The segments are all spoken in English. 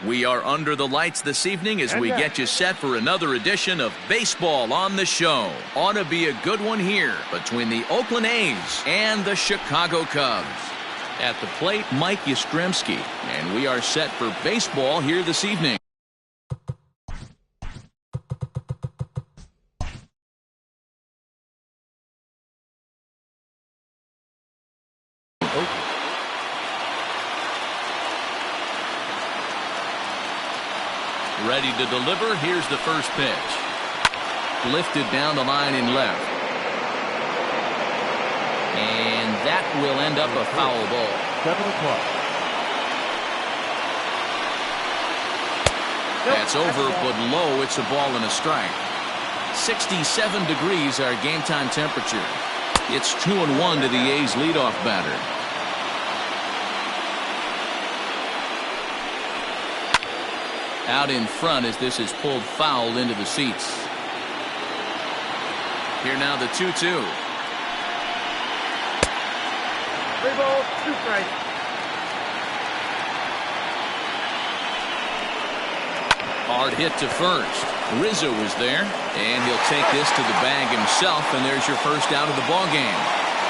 We are under the lights this evening as we get you set for another edition of Baseball on the Show. Ought to be a good one here between the Oakland A's and the Chicago Cubs. At the plate, Mike Yastrzemski, and we are set for baseball here this evening. Ready to deliver. Here's the first pitch. Lifted down the line in left. And that will end up a foul ball. 7 o'clock. That's over, but low. It's a ball and a strike. 67 degrees our game time temperature. It's 2-1 to the A's leadoff batter. Out in front as this is pulled foul into the seats. Here now the 2-2. 3 balls, 2 strikes. Hard hit to first. Rizzo is there, and he'll take this to the bag himself, and there's your first out of the ball game.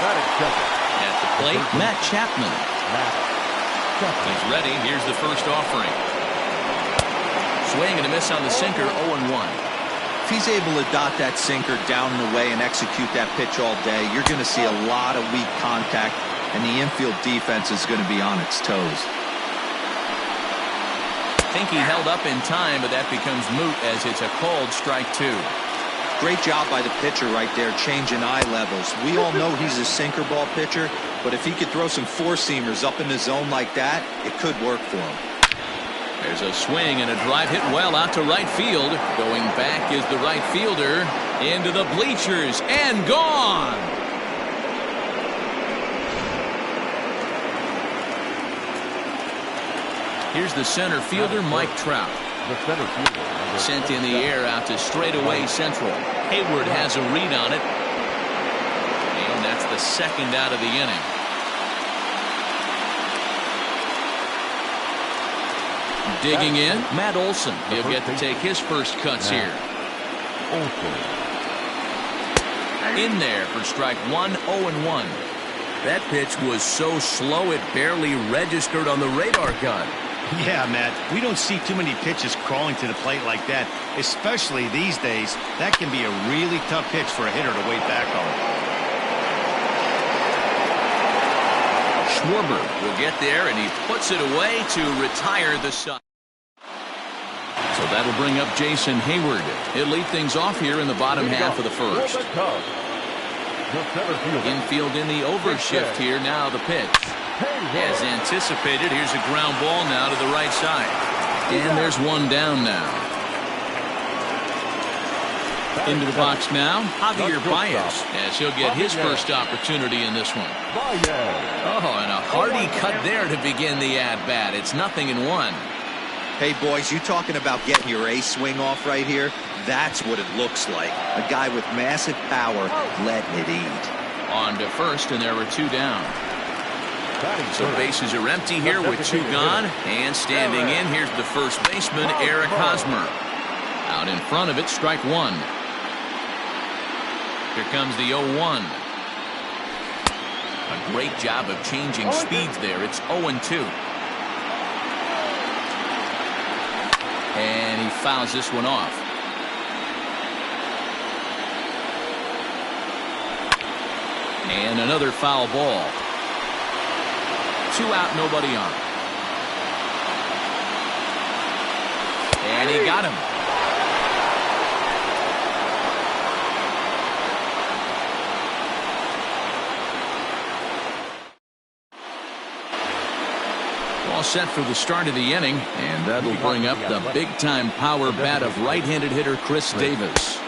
At the plate, Matt Chapman. He's ready. Here's the first offering. Swing and a miss on the sinker, 0-1. If he's able to dot that sinker down and away and execute that pitch all day, you're going to see a lot of weak contact, and the infield defense is going to be on its toes. I think he held up in time, but that becomes moot as it's a called strike 2. Great job by the pitcher right there, changing eye levels. We all know he's a sinker ball pitcher, but if he could throw some four-seamers up in the zone like that, it could work for him. There's a swing and a drive hit well out to right field. Going back is the right fielder into the bleachers and gone. Here's the center fielder, Mike Trout. Sent in the air out to straightaway central. Hayward has a read on it. And that's the second out of the inning. Digging in, Matt Olson. He'll get to take his first cuts here. In there for strike 1, 0-1. That pitch was so slow it barely registered on the radar gun. Yeah, Matt, we don't see too many pitches crawling to the plate like that, especially these days. That can be a really tough pitch for a hitter to wait back on. Schwarber will get there, and he puts it away to retire the side. So that'll bring up Jason Hayward. He'll lead things off here in the bottom half of the first. Infield in the overshift here. Now the pitch. As anticipated, here's a ground ball now to the right side. And there's one down now. Into the box now, Javier Baez, as he'll get his first opportunity in this one. Oh, and a hearty cut there to begin the at-bat. It's 0-1. Hey, boys, you talking about getting your ace swing off right here? That's what it looks like. A guy with massive power letting it eat. On to first, and there were 2 down. So bases are empty here with 2 gone. And standing in, here's the first baseman, Eric Hosmer. Out in front of it, strike 1. Here comes the 0-1. A great job of changing speeds there. It's 0-2. And he fouls this one off. And another foul ball. 2 out, nobody on. And he got him. All set for the start of the inning, and that'll bring up the big-time power bat of right-handed hitter Chris Davis.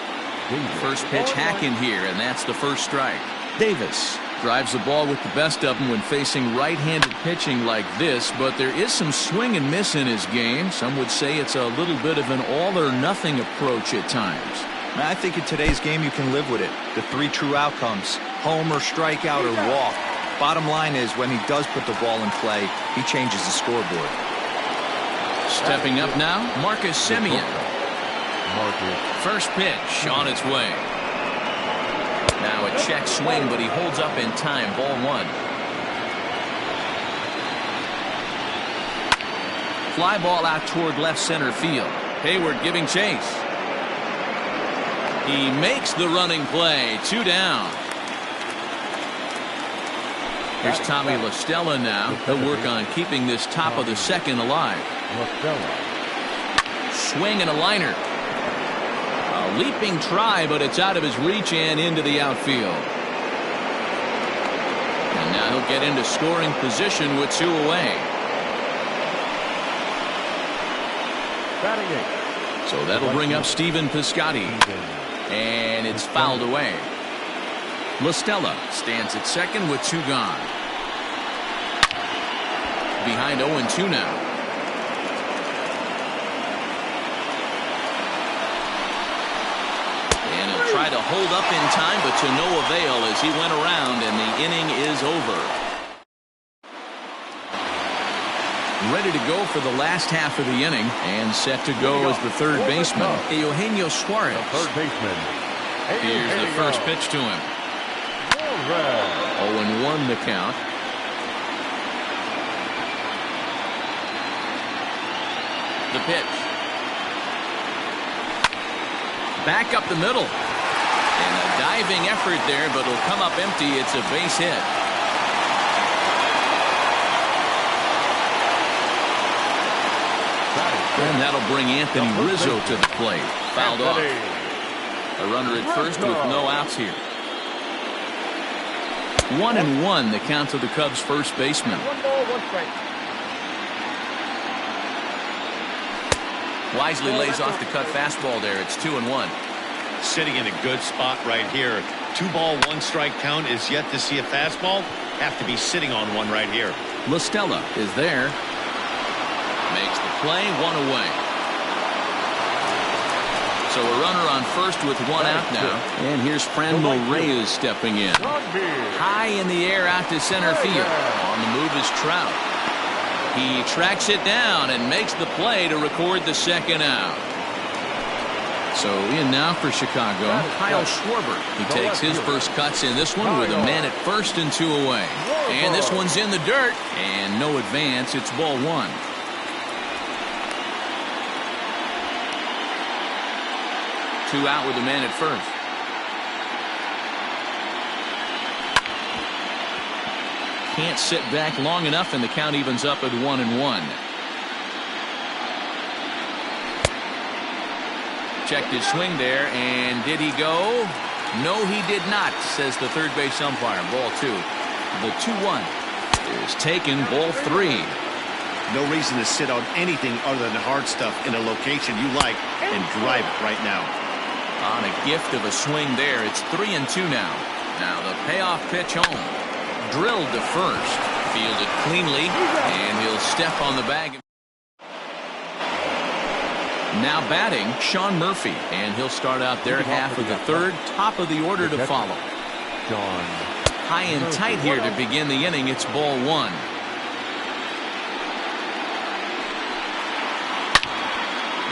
First pitch hacking here, and that's the first strike. Davis drives the ball with the best of them when facing right-handed pitching like this, but there is some swing and miss in his game. Some would say it's a little bit of an all-or-nothing approach at times. I think in today's game you can live with it. The 3 true outcomes: home or strikeout or walk. Bottom line is, when he does put the ball in play, he changes the scoreboard. Stepping up now, Marcus Semien. First pitch on its way. Now a check swing, but he holds up in time. Ball one. Fly ball out toward left center field. Hayward giving chase. He makes the running play. 2 down. Here's Tommy La Stella now. He'll work on keeping this top of the second alive. Swing and a liner. A leaping try, but it's out of his reach and into the outfield. And now he'll get into scoring position with 2 away. So that'll bring up Stephen Piscotty. And it's fouled away. La Stella stands at second with 2 gone. Behind 0-2 now. And he'll try to hold up in time, but to no avail as he went around and the inning is over. Ready to go for the last half of the inning and set to go as the third baseman, Eugenio Suarez. Third baseman. Here's the first pitch to him. 0-1 the count. The pitch. Back up the middle. And a diving effort there, but it'll come up empty. It's a base hit. And that'll bring Anthony Rizzo to the plate. Fouled off. A runner at first with no outs here. 1-1 the count to the Cubs first baseman. 1 ball, 1 strike. Wisely lays off the cut fastball there. It's 2-1. Sitting in a good spot right here. 2 ball, 1 strike count is yet to see a fastball. Have to be sitting on one right here. La Stella is there. Makes the play. 1 away. So a runner on first with 1 out now. And here's Franmil Reyes stepping in. High in the air out to center field. On the move is Trout. He tracks it down and makes the play to record the second out. So in now for Chicago, Kyle Schwarber. He takes his first cuts in this one with a man at first and 2 away. And this one's in the dirt. And no advance. It's ball 1. Two out with a man at first. Can't sit back long enough, and the count evens up at 1-1. Checked his swing there, and did he go? No, he did not, says the third base umpire. Ball 2. The 2-1 is taken. Ball 3. No reason to sit on anything other than hard stuff in a location you like and drive it right now. On a gift of a swing there, it's 3-2 now. Now the payoff pitch home. Drilled to first. Fielded cleanly, and he'll step on the bag. Now batting, Sean Murphy, and he'll start out their half of the third. Top of the order to follow. High and tight here to begin the inning. It's ball 1.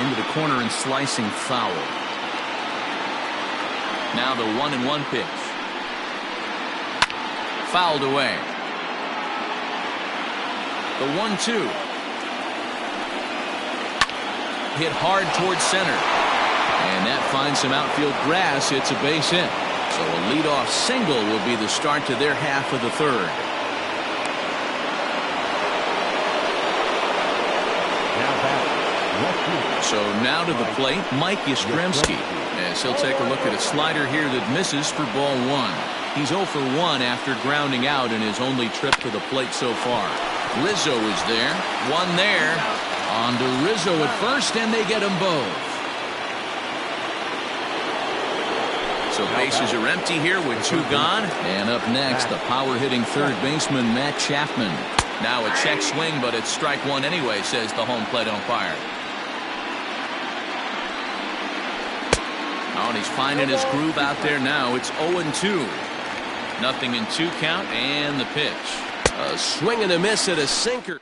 Into the corner and slicing foul. Now the 1-1 pitch. Fouled away. The 1-2. Hit hard towards center. And that finds some outfield grass. It's a base hit. So a leadoff single will be the start to their half of the third. So now to the plate, Mike Yastrzemski, as he'll take a look at a slider here that misses for ball 1. He's 0 for 1 after grounding out in his only trip to the plate so far. Rizzo is there. 1 there. On to Rizzo at first, and they get them both. So bases are empty here with 2 gone. And up next, the power-hitting third baseman, Matt Chapman. Now a check swing, but it's strike 1 anyway, says the home plate umpire. Oh, and he's finding his groove out there now. It's 0-2. Nothing in 2 count, and the pitch. A swing and a miss at a sinker.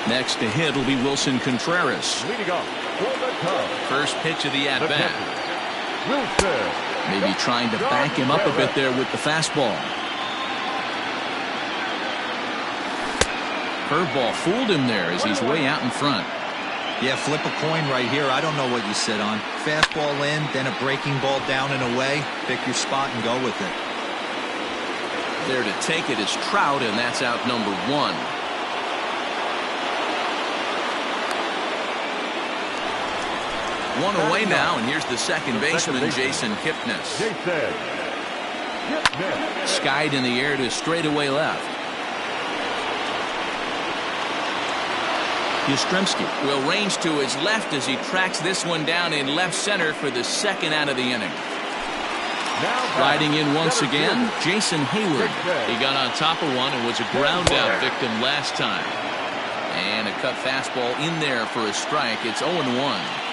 Next to hit will be Wilson Contreras. Leading off for the Cubs. First pitch of the at-bat. Wilson. Maybe trying to back him up a bit there with the fastball. Curveball fooled him there as he's way out in front. Yeah, flip a coin right here. I don't know what you sit on. Fastball in, then a breaking ball down and away. Pick your spot and go with it. There to take it is Trout, and that's out number 1. One away now, and here's the second baseman, Jason Kipnis. Skied in the air to straightaway left. Yastrzemski will range to his left as he tracks this one down in left center for the second out of the inning. Riding in once again, Jason Hayward. He got on top of one and was a ground out victim last time. And a cut fastball in there for a strike. It's 0-1.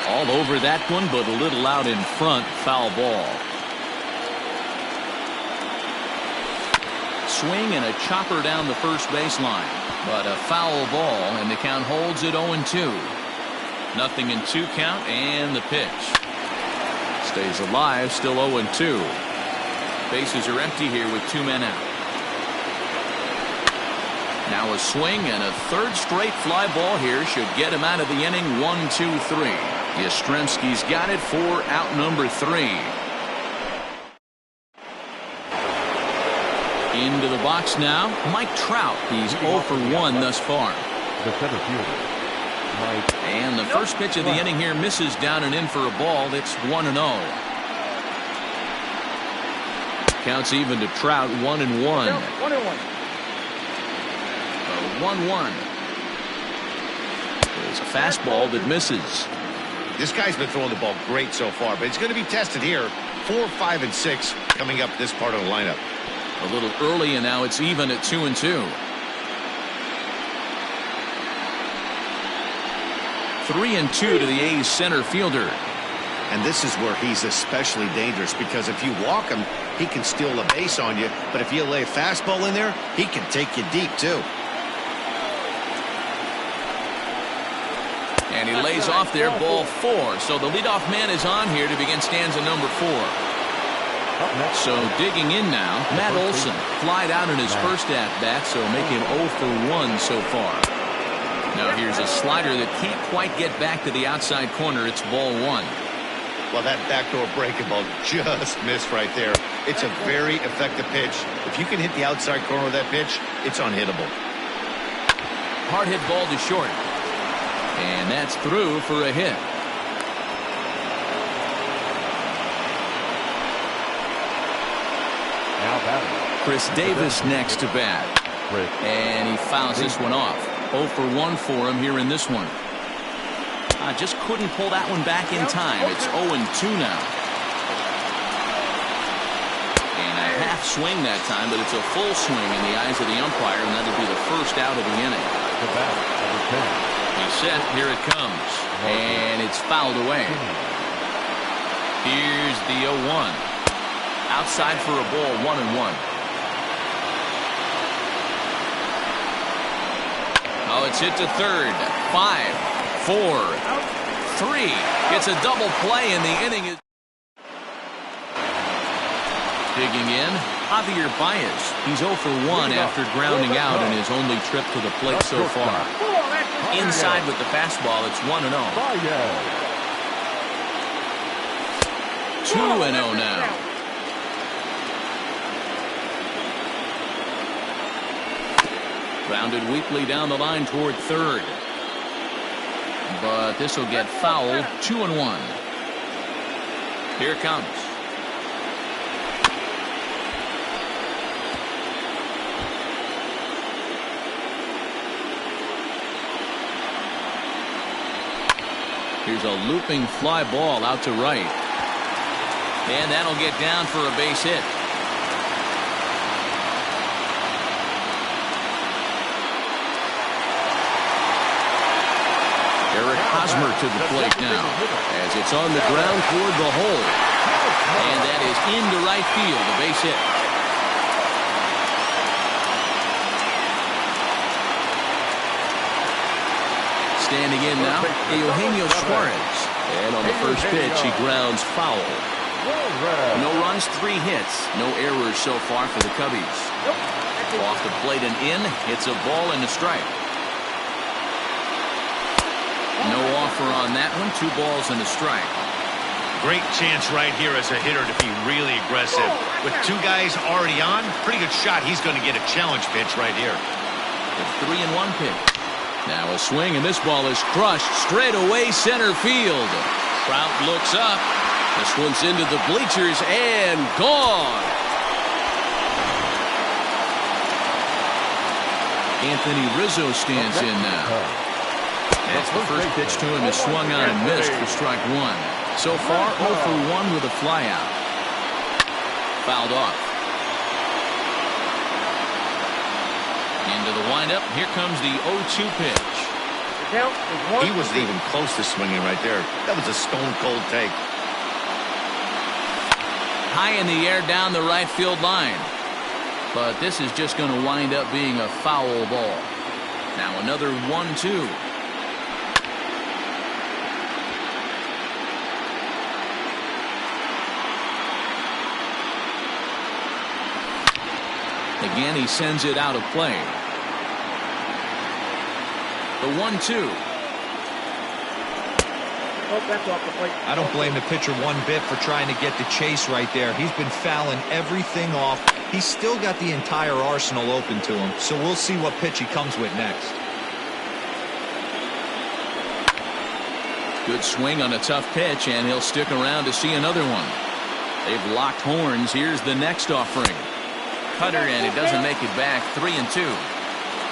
All over that one, but a little out in front. Foul ball. Swing and a chopper down the first baseline. But a foul ball, and the count holds at 0-2. Nothing in 2 count, and the pitch. Stays alive, still 0-2. Bases are empty here with 2 men out. Now a swing and a third straight fly ball here should get him out of the inning. 1-2-3. Yastrzemski's got it for out number 3. Into the box now, Mike Trout. He's 0 for 1 thus far. The center fielder, Mike. And the first pitch of the inning here misses down and in for a ball. It's 1-0. Counts even to Trout, 1-1. 1-1. There's a fastball that misses. This guy's been throwing the ball great so far, but it's going to be tested here. 4, 5, and 6 coming up this part of the lineup. A little early, and now it's even at 2-2. 3-2 to the A's center fielder. And this is where he's especially dangerous, because if you walk him, he can steal a base on you. But if you lay a fastball in there, he can take you deep, too. And he lays off there, ball 4. So the leadoff man is on here to begin stanza number 4. So digging in now, Matt Olson flied out in his first at-bat, so make him 0 for 1 so far. Now here's a slider that can't quite get back to the outside corner. It's ball 1. Well, that backdoor breaking ball just missed right there. It's a very effective pitch. If you can hit the outside corner of that pitch, it's unhittable. Hard hit ball to short. And that's through for a hit. Chris Davis next to bat. And he fouls this one off. 0 for 1 for him here in this one. Just couldn't pull that one back in time. It's 0-2 now. And a half swing that time, but it's a full swing in the eyes of the umpire, and that'll be the first out of the inning. He's set. Here it comes. And it's fouled away. Here's the 0-1. Outside for a ball, 1-1. Oh, it's hit to third. 5, 4, 3. Gets a double play, and the inning is digging in. Javier Baez. He's 0 for 1 after grounding out in his only trip to the plate so far. Inside with the fastball, it's 1-0. 2-0 now. Grounded weakly down the line toward third. But this will get foul. 2-1. Here it comes. Here's a looping fly ball out to right. And that'll get down for a base hit. Eric Hosmer to the plate now as it's on the ground toward the hole. And that is into right field, a base hit. Standing in now, Eugenio Suarez. And on the first pitch, he grounds foul. No runs, 3 hits. No errors so far for the Cubbies. Off the plate and in. It's a ball and a strike. No offer on that one. 2 balls and a strike. Great chance right here as a hitter to be really aggressive. With 2 guys already on, pretty good shot. He's going to get a challenge pitch right here. The 3-1 pitch. Now a swing, and this ball is crushed straight away center field. Trout looks up. This one's into the bleachers and gone. Anthony Rizzo stands in now. That's the first pitch to him is swung on and missed for strike 1. So far 0 for 1 with a flyout. Fouled off. Into the windup. Here comes the 0-2 pitch. He wasn't even close to swinging right there. That was a stone-cold take. High in the air down the right field line. But this is just going to wind up being a foul ball. Now another 1-2. Again, he sends it out of play. The 1-2. I don't blame the pitcher one bit for trying to get the chase right there. He's been fouling everything off. He's still got the entire arsenal open to him, so we'll see what pitch he comes with next. Good swing on a tough pitch, and he'll stick around to see another one. They've locked horns. Here's the next offering. Cutter, and he doesn't make it back. 3-2.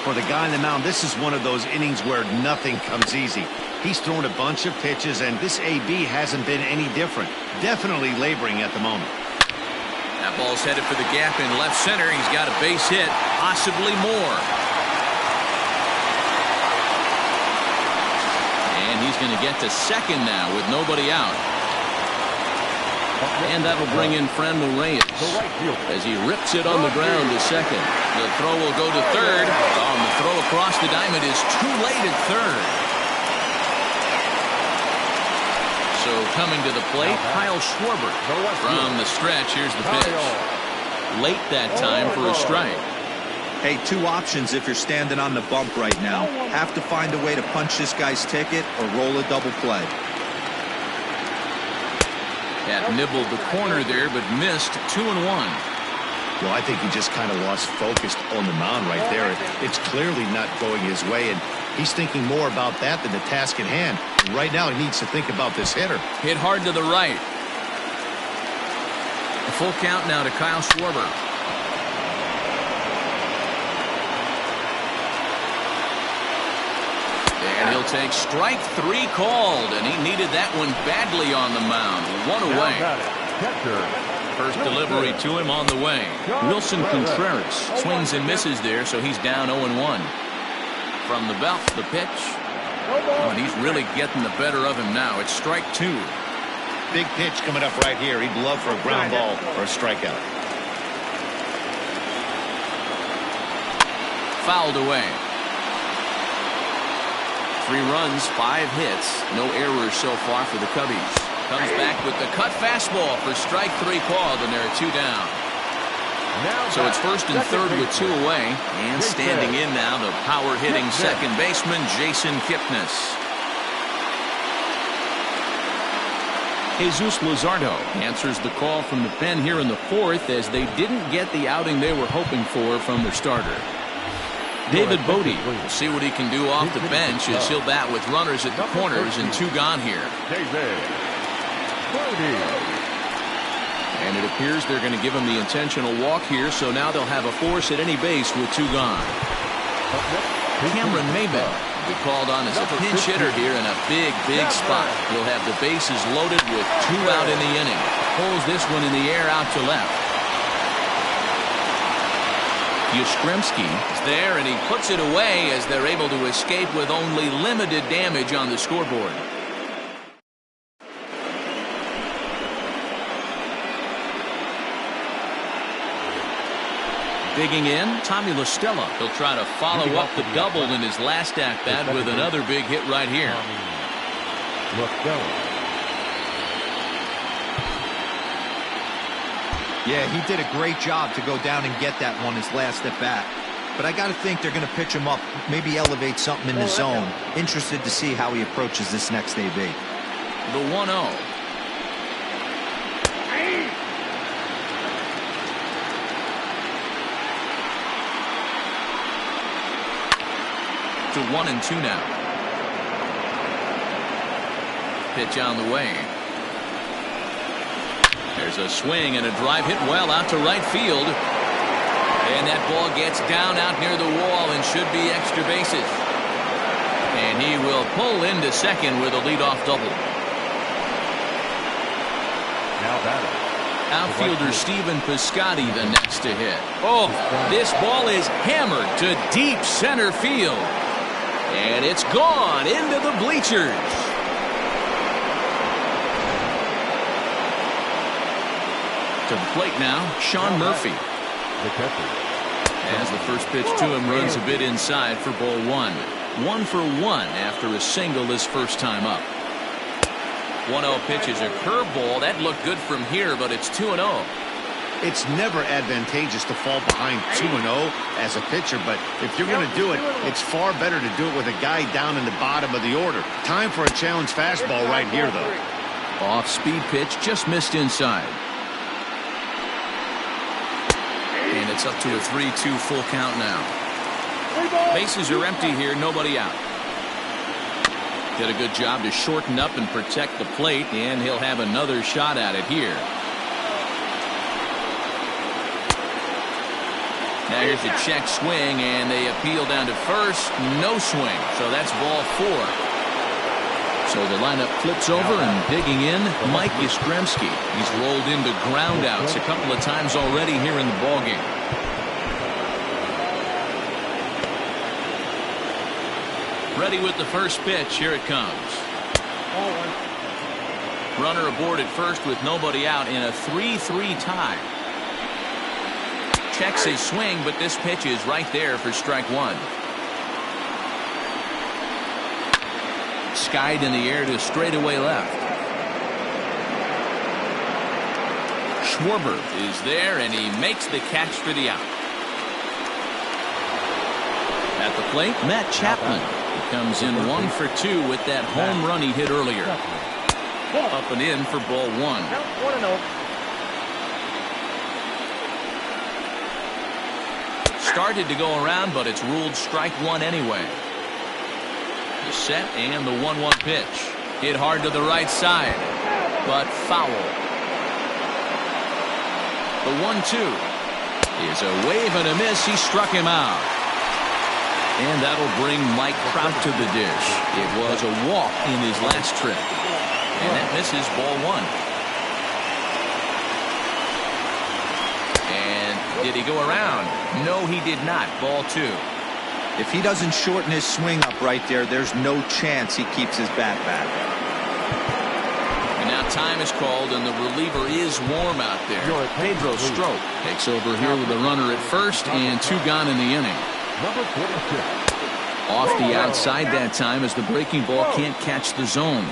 For the guy on the mound, this is one of those innings where nothing comes easy. He's thrown a bunch of pitches, and this AB hasn't been any different. Definitely laboring at the moment. That ball's headed for the gap in left center. He's got a base hit, possibly more. And he's going to get to second now with nobody out. And that'll bring in Franmil Reyes as he rips it on the ground to second. The throw will go to third. The throw across the diamond is too late at third. So coming to the plate, Kyle Schwarber. From the stretch, here's the pitch. Late that time for a strike. Hey, 2 options if you're standing on the bump right now. Have to find a way to punch this guy's ticket or roll a double play. That nibbled the corner there, but missed. 2-1. Well, I think he just kind of lost focus on the mound right there. It's clearly not going his way, and he's thinking more about that than the task at hand. And right now, he needs to think about this hitter. Hit hard to the right. A full count now to Kyle Schwarber. And he'll take strike 3 called, and he needed that one badly on the mound. 1 away. First delivery to him on the way. Wilson Contreras swings and misses there, so he's down 0-1. From the belt, the pitch. Oh, and he's really getting the better of him now. It's strike 2. Big pitch coming up right here. He'd love for a ground ball or a strikeout. Fouled away. 3 runs, 5 hits, no errors so far for the Cubbies. Comes back with the cut fastball for strike 3 called, and there are 2 down. So it's first and third with 2 away, and standing in now the power-hitting second baseman Jason Kipnis. Jesus Luzardo answers the call from the pen here in the 4th as they didn't get the outing they were hoping for from their starter. David Bodie will see what he can do off the bench as he'll bat with runners at the corners and 2 gone here. And it appears they're going to give him the intentional walk here, so now they'll have a force at any base with 2 gone. Cameron Maybin will be called on as a pinch hitter here in a big spot. He'll have the bases loaded with 2 out in the inning. Pulls this one in the air out to left. Yastrzemski is there, and he puts it away as they're able to escape with only limited damage on the scoreboard. Digging in, Tommy LaStella. He'll try to follow up the double in his last at-bat with another big hit right here. Yeah, he did a great job to go down and get that one his last at-bat. But I got to think they're going to pitch him up, maybe elevate something in the zone. Interested to see how he approaches this next AB. The 1-0. To 1-2 now. Pitch on the way. There's a swing and a drive hit well out to right field. And that ball gets down out near the wall and should be extra bases. And he will pull into second with a leadoff double. Now batting. Outfielder Stephen Piscotty the next to hit. Oh, this ball is hammered to deep center field. And it's gone into the bleachers. To the plate now, Sean Murphy. The catcher. As the first pitch to him runs a bit inside for ball 1. 1 for 1 after a single his first time up. 1-0 pitch is a curveball. That looked good from here, but it's 2-0. It's never advantageous to fall behind 2-0 as a pitcher, but if you're going to do it, it's far better to do it with a guy down in the bottom of the order. Time for a challenge fastball right here, though. Off-speed pitch just missed inside. And it's up to a 3-2 full count now. Bases are empty here, nobody out. Did a good job to shorten up and protect the plate, and he'll have another shot at it here. Now here's a check swing, and they appeal down to first. No swing, so that's ball 4. So the lineup flips over, and digging in, Mike Yastrzemski. He's rolled into groundouts a couple of times already here in the ballgame. Ready with the first pitch. Here it comes. Runner aboard at first with nobody out in a 3-3 tie. Checks his swing, but this pitch is right there for strike 1. Skied in the air to straightaway left. Schwarber is there, and he makes the catch for the out. At the plate, Matt Chapman. He comes in 1 for 2 with that home run he hit earlier. Up and in for ball 1. Started to go around, but it's ruled strike 1 anyway. The set and the 1-1 pitch. Hit hard to the right side, but foul. The 1-2 is a wave and a miss. He struck him out. And that'll bring Mike Trout to the dish. It was a walk in his last trip. And that misses ball 1. And did he go around? No, he did not. Ball 2. If he doesn't shorten his swing up right there, there's no chance he keeps his bat back. And now time is called, and the reliever is warm out there. Pedro Strop takes over here with a runner at first and 2 gone in the inning. Number 46. Off the outside that time as the breaking ball can't catch the zone.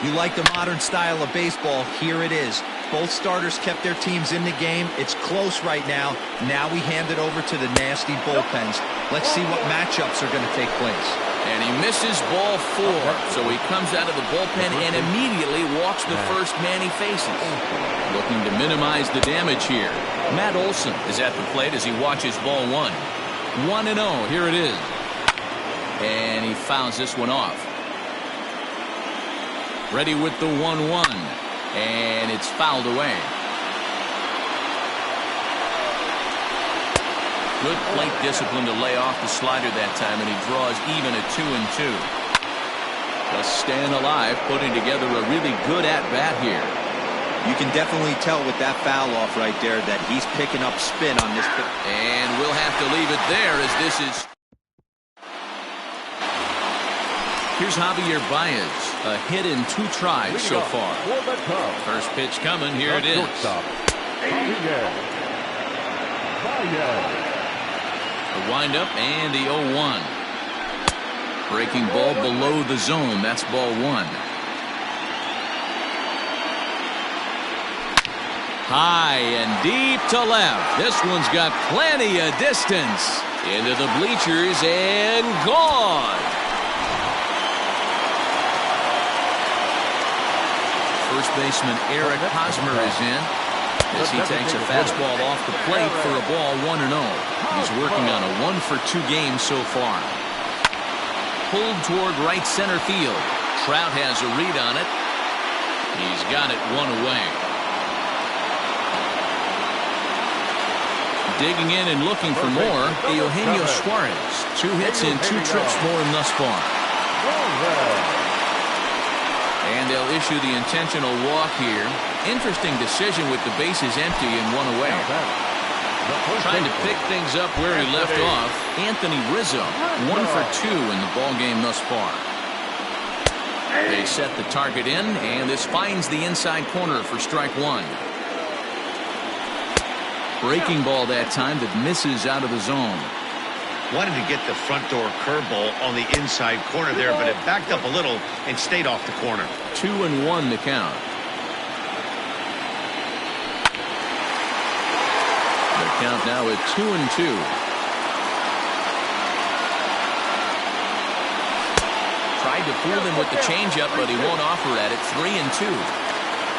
You like the modern style of baseball? Here it is. Both starters kept their teams in the game. It's close right now. Now we hand it over to the nasty bullpens. Let's see what matchups are going to take place. And he misses ball 4. So he comes out of the bullpen and immediately walks the first man he faces. Looking to minimize the damage here. Matt Olson is at the plate as he watches ball 1. 1-0. Here it is. And he fouls this one off. Ready with the 1-1. And it's fouled away. Good plate discipline to lay off the slider that time, and he draws even at 2-2. Just staying alive, putting together a really good at-bat here. You can definitely tell with that foul off right there that he's picking up spin on this. And we'll have to leave it there as this is... Here's Javier Baez. A hit in 2 tries so far. First pitch coming. Here it is. The windup and the 0-1. Breaking ball below the zone. That's ball one. High and deep to left. This one's got plenty of distance. Into the bleachers and gone. First baseman Eric Hosmer is in as he takes a fastball off the plate for a ball 1-0. He's working on a 1-for-2 game so far. Pulled toward right center field. Trout has a read on it. He's got it one away. Digging in and looking for more, Eugenio Suarez. 2 hits and 2 trips for him thus far. And they'll issue the intentional walk here. Interesting decision with the bases empty and 1 away. Trying to pick things up where he left off. Anthony Rizzo, 1 for 2 in the ball game thus far. They set the target in, and this finds the inside corner for strike 1. Breaking ball that time that misses out of the zone. Wanted to get the front door curveball on the inside corner there, but it backed up a little and stayed off the corner. 2-1 the count. The count now at 2-2. Tried to fool him with the changeup, but he won't offer at it. 3-2.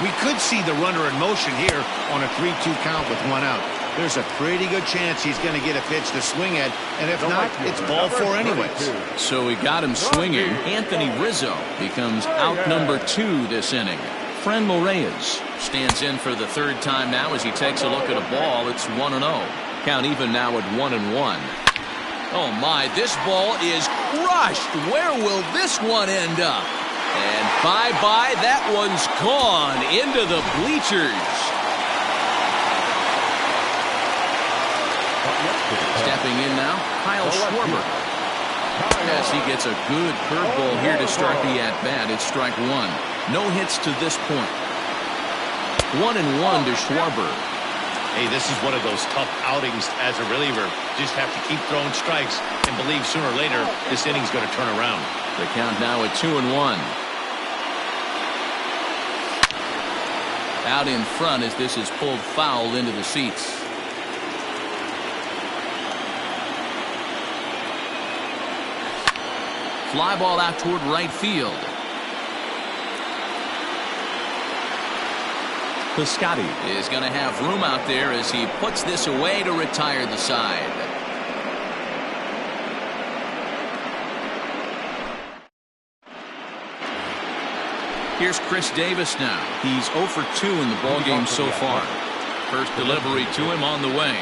We could see the runner in motion here on a 3-2 count with 1 out. There's a pretty good chance he's going to get a pitch to swing at, and if not, it's ball 4 anyways. So he got him swinging. Anthony Rizzo becomes out number 2 this inning. Franmil Reyes stands in for the 3rd time now as he takes a look at a ball. It's 1-0. Count even now at 1-1. Oh my, this ball is crushed. Where will this one end up? And bye-bye, that one's gone into the bleachers. Stepping in now, Kyle Schwarber. As he gets a good curveball here to start the at-bat, it's strike 1. No hits to this point. 1-1 to Schwarber. Hey, this is one of those tough outings as a reliever. Just have to keep throwing strikes and believe sooner or later this inning's going to turn around. The count now at 2-1. Out in front as this is pulled foul into the seats. Fly ball out toward right field. Piscotty is going to have room out there as he puts this away to retire the side. Here's Chris Davis now. He's 0 for 2 in the ballgame so far. First delivery to him on the way.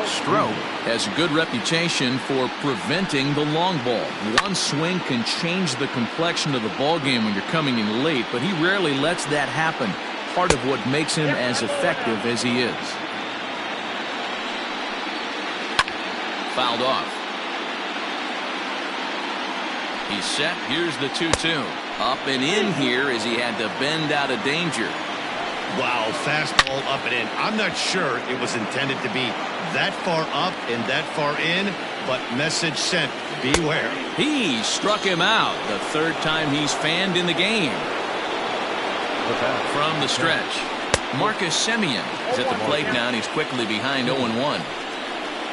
Stroh has a good reputation for preventing the long ball. One swing can change the complexion of the ballgame when you're coming in late, but he rarely lets that happen. Part of what makes him as effective as he is. Fouled off. He's set. Here's the 2-2. Up and in here as he had to bend out of danger. Wow, fastball up and in. I'm not sure it was intended to be that far up and that far in, but message sent. Beware. He struck him out. The 3rd time he's fanned in the game. From the stretch, Marcus Semien is at the plate now, and he's quickly behind 0-1.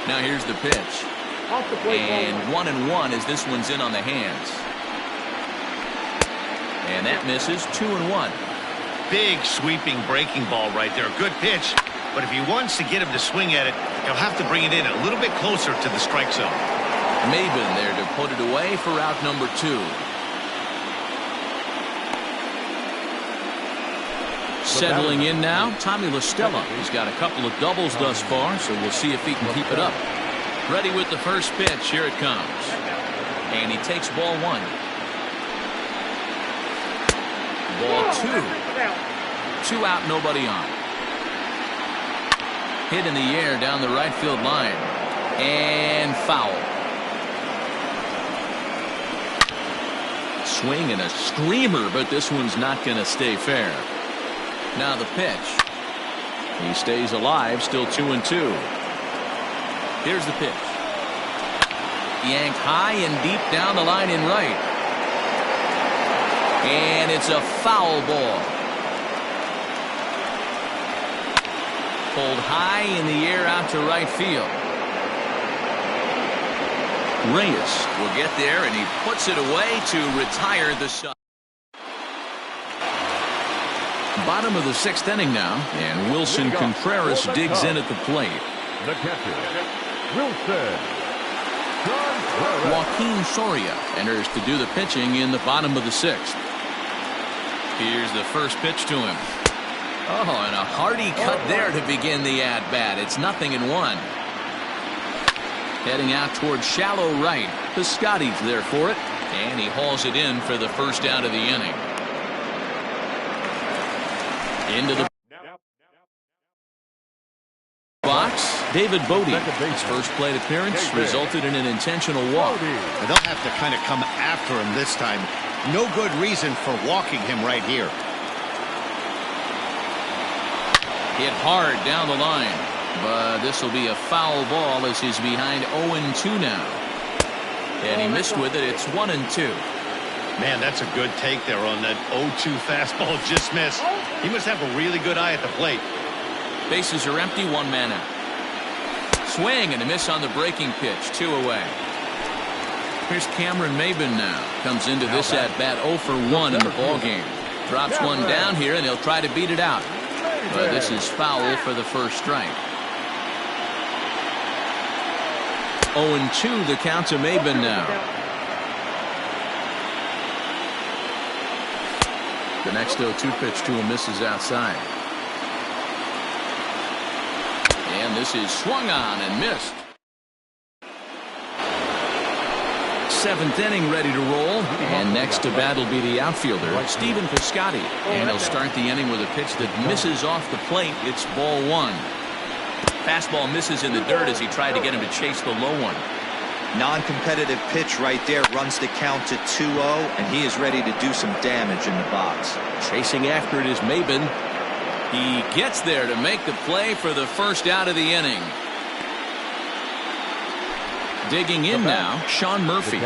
Now here's the pitch. And 1-1 as this one's in on the hands. And that misses. 2-1. Big sweeping breaking ball right there. Good pitch. But if he wants to get him to swing at it, he'll have to bring it in a little bit closer to the strike zone. Maben there to put it away for out number 2. Settling in now, Tommy La Stella. He's got a couple of doubles thus far, so we'll see if he can keep it up. Ready with the first pitch. Here it comes. And he takes ball 1. Ball 2. 2 out, nobody on. Hit in the air down the right field line. And foul. Swing and a screamer, but this one's not going to stay fair. Now the pitch. He stays alive, still 2-2. Here's the pitch. Yanked high and deep down the line in right. And it's a foul ball. Pulled high in the air out to right field. Reyes will get there, and he puts it away to retire the side. Bottom of the 6th inning now, and Wilson Contreras digs in at the plate. The catcher, Wilson. Joaquin Soria enters to do the pitching in the bottom of the 6th. Here's the first pitch to him. Oh, and a hearty cut there to begin the at-bat. It's 0-1. Heading out towards shallow right. Piscotty's there for it, and he hauls it in for the first out of the inning. Into the box, David Bodie. His first plate appearance resulted in an intentional walk. They'll have to kind of come after him this time. No good reason for walking him right here. Hit hard down the line, but this will be a foul ball as he's behind 0-2 now. And he missed with it. It's 1-2. Man, that's a good take there on that 0-2 fastball. Just missed. He must have a really good eye at the plate. Bases are empty, 1 man out. Swing and a miss on the breaking pitch, 2 away. Here's Cameron Maben now. Comes into this at-bat 0 for 1 in the ballgame. Drops one down here, and he'll try to beat it out. But this is foul for the first strike. 0-2 the count to Maben now. The next 0-2 pitch to him misses outside. And this is swung on and missed. 7th inning ready to roll. And next to bat will be the outfielder, Stephen Piscotty. And he'll start the inning with a pitch that misses off the plate. It's ball 1. Fastball misses in the dirt as he tried to get him to chase the low one. Non-competitive pitch right there, runs the count to 2-0, and he is ready to do some damage in the box. Chasing after it is Maben. He gets there to make the play for the first out of the inning. Digging in now, Sean Murphy.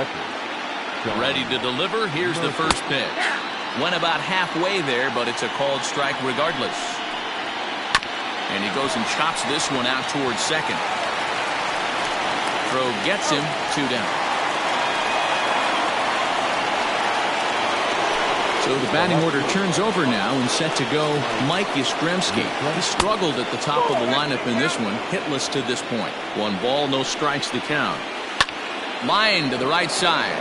Ready to deliver. Here's the first pitch. Went about halfway there, but it's a called strike regardless. And he goes and chops this one out towards second. Throw gets him, 2 down. So the batting order turns over now and set to go Mike Yastrzemski. He struggled at the top of the lineup in this one, hitless to this point. 1 ball, no strikes the count. Line to the right side.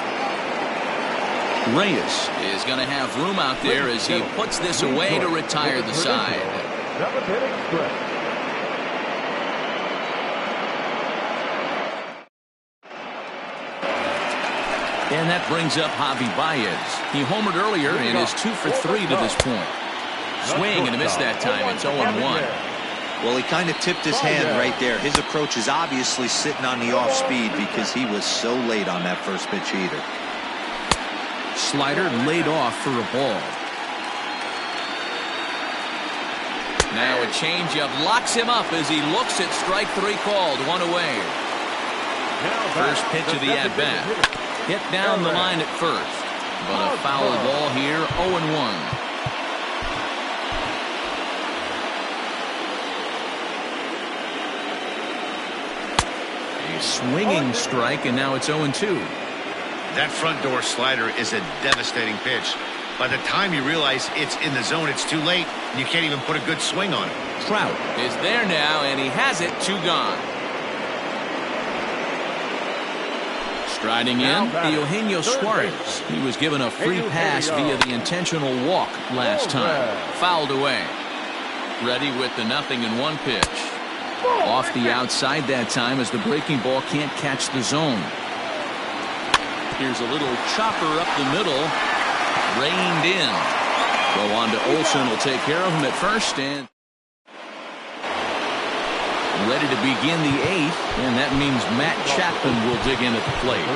Reyes is going to have room out there as he puts this away to retire the side. And that brings up Javi Baez. He homered earlier and is 2 for 3 to this point. Swing and a miss that time. It's 0-1. Well, he kind of tipped his hand right there. His approach is obviously sitting on the off speed because he was so late on that first pitch either. Slider laid off for a ball. Now a changeup locks him up as he looks at strike 3 called. 1 away. First pitch of the at-bat. Hit down the line at first. But a foul ball here, 0-1. A swinging strike, and now it's 0-2. That front door slider is a devastating pitch. By the time you realize it's in the zone, it's too late, and you can't even put a good swing on it. Trout is there now, and he has it, 2 gone. Striding in, Eugenio Suarez. He was given a free pass via the intentional walk last time. Fouled away. Ready with the 0-1 pitch. Off the outside that time as the breaking ball can't catch the zone. Here's a little chopper up the middle. Reined in. Go on to Olsen. Will take care of him at first. And ready to begin the 8th. And that means Matt Chapman will dig in at the plate.